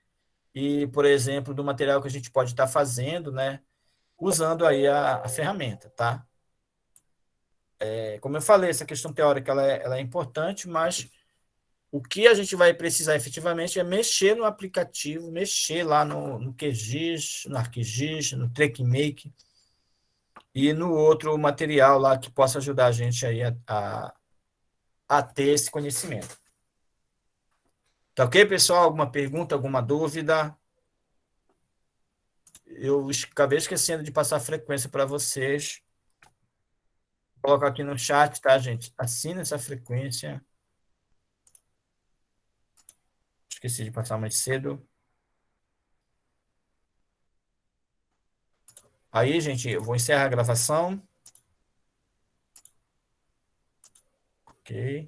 e, por exemplo, do material que a gente pode estar fazendo, né, usando aí a ferramenta, tá? Como eu falei, essa questão teórica ela é importante, mas o que a gente vai precisar efetivamente é mexer no aplicativo, mexer lá no QGIS, no ArcGIS, no TrackMake e no outro material lá que possa ajudar a gente aí a ter esse conhecimento. Tá ok, pessoal? Alguma pergunta, alguma dúvida? Eu acabei esquecendo de passar a frequência para vocês. Vou colocar aqui no chat, tá, gente? Assina essa frequência. Esqueci de passar mais cedo. Aí, gente, eu vou encerrar a gravação. Ok.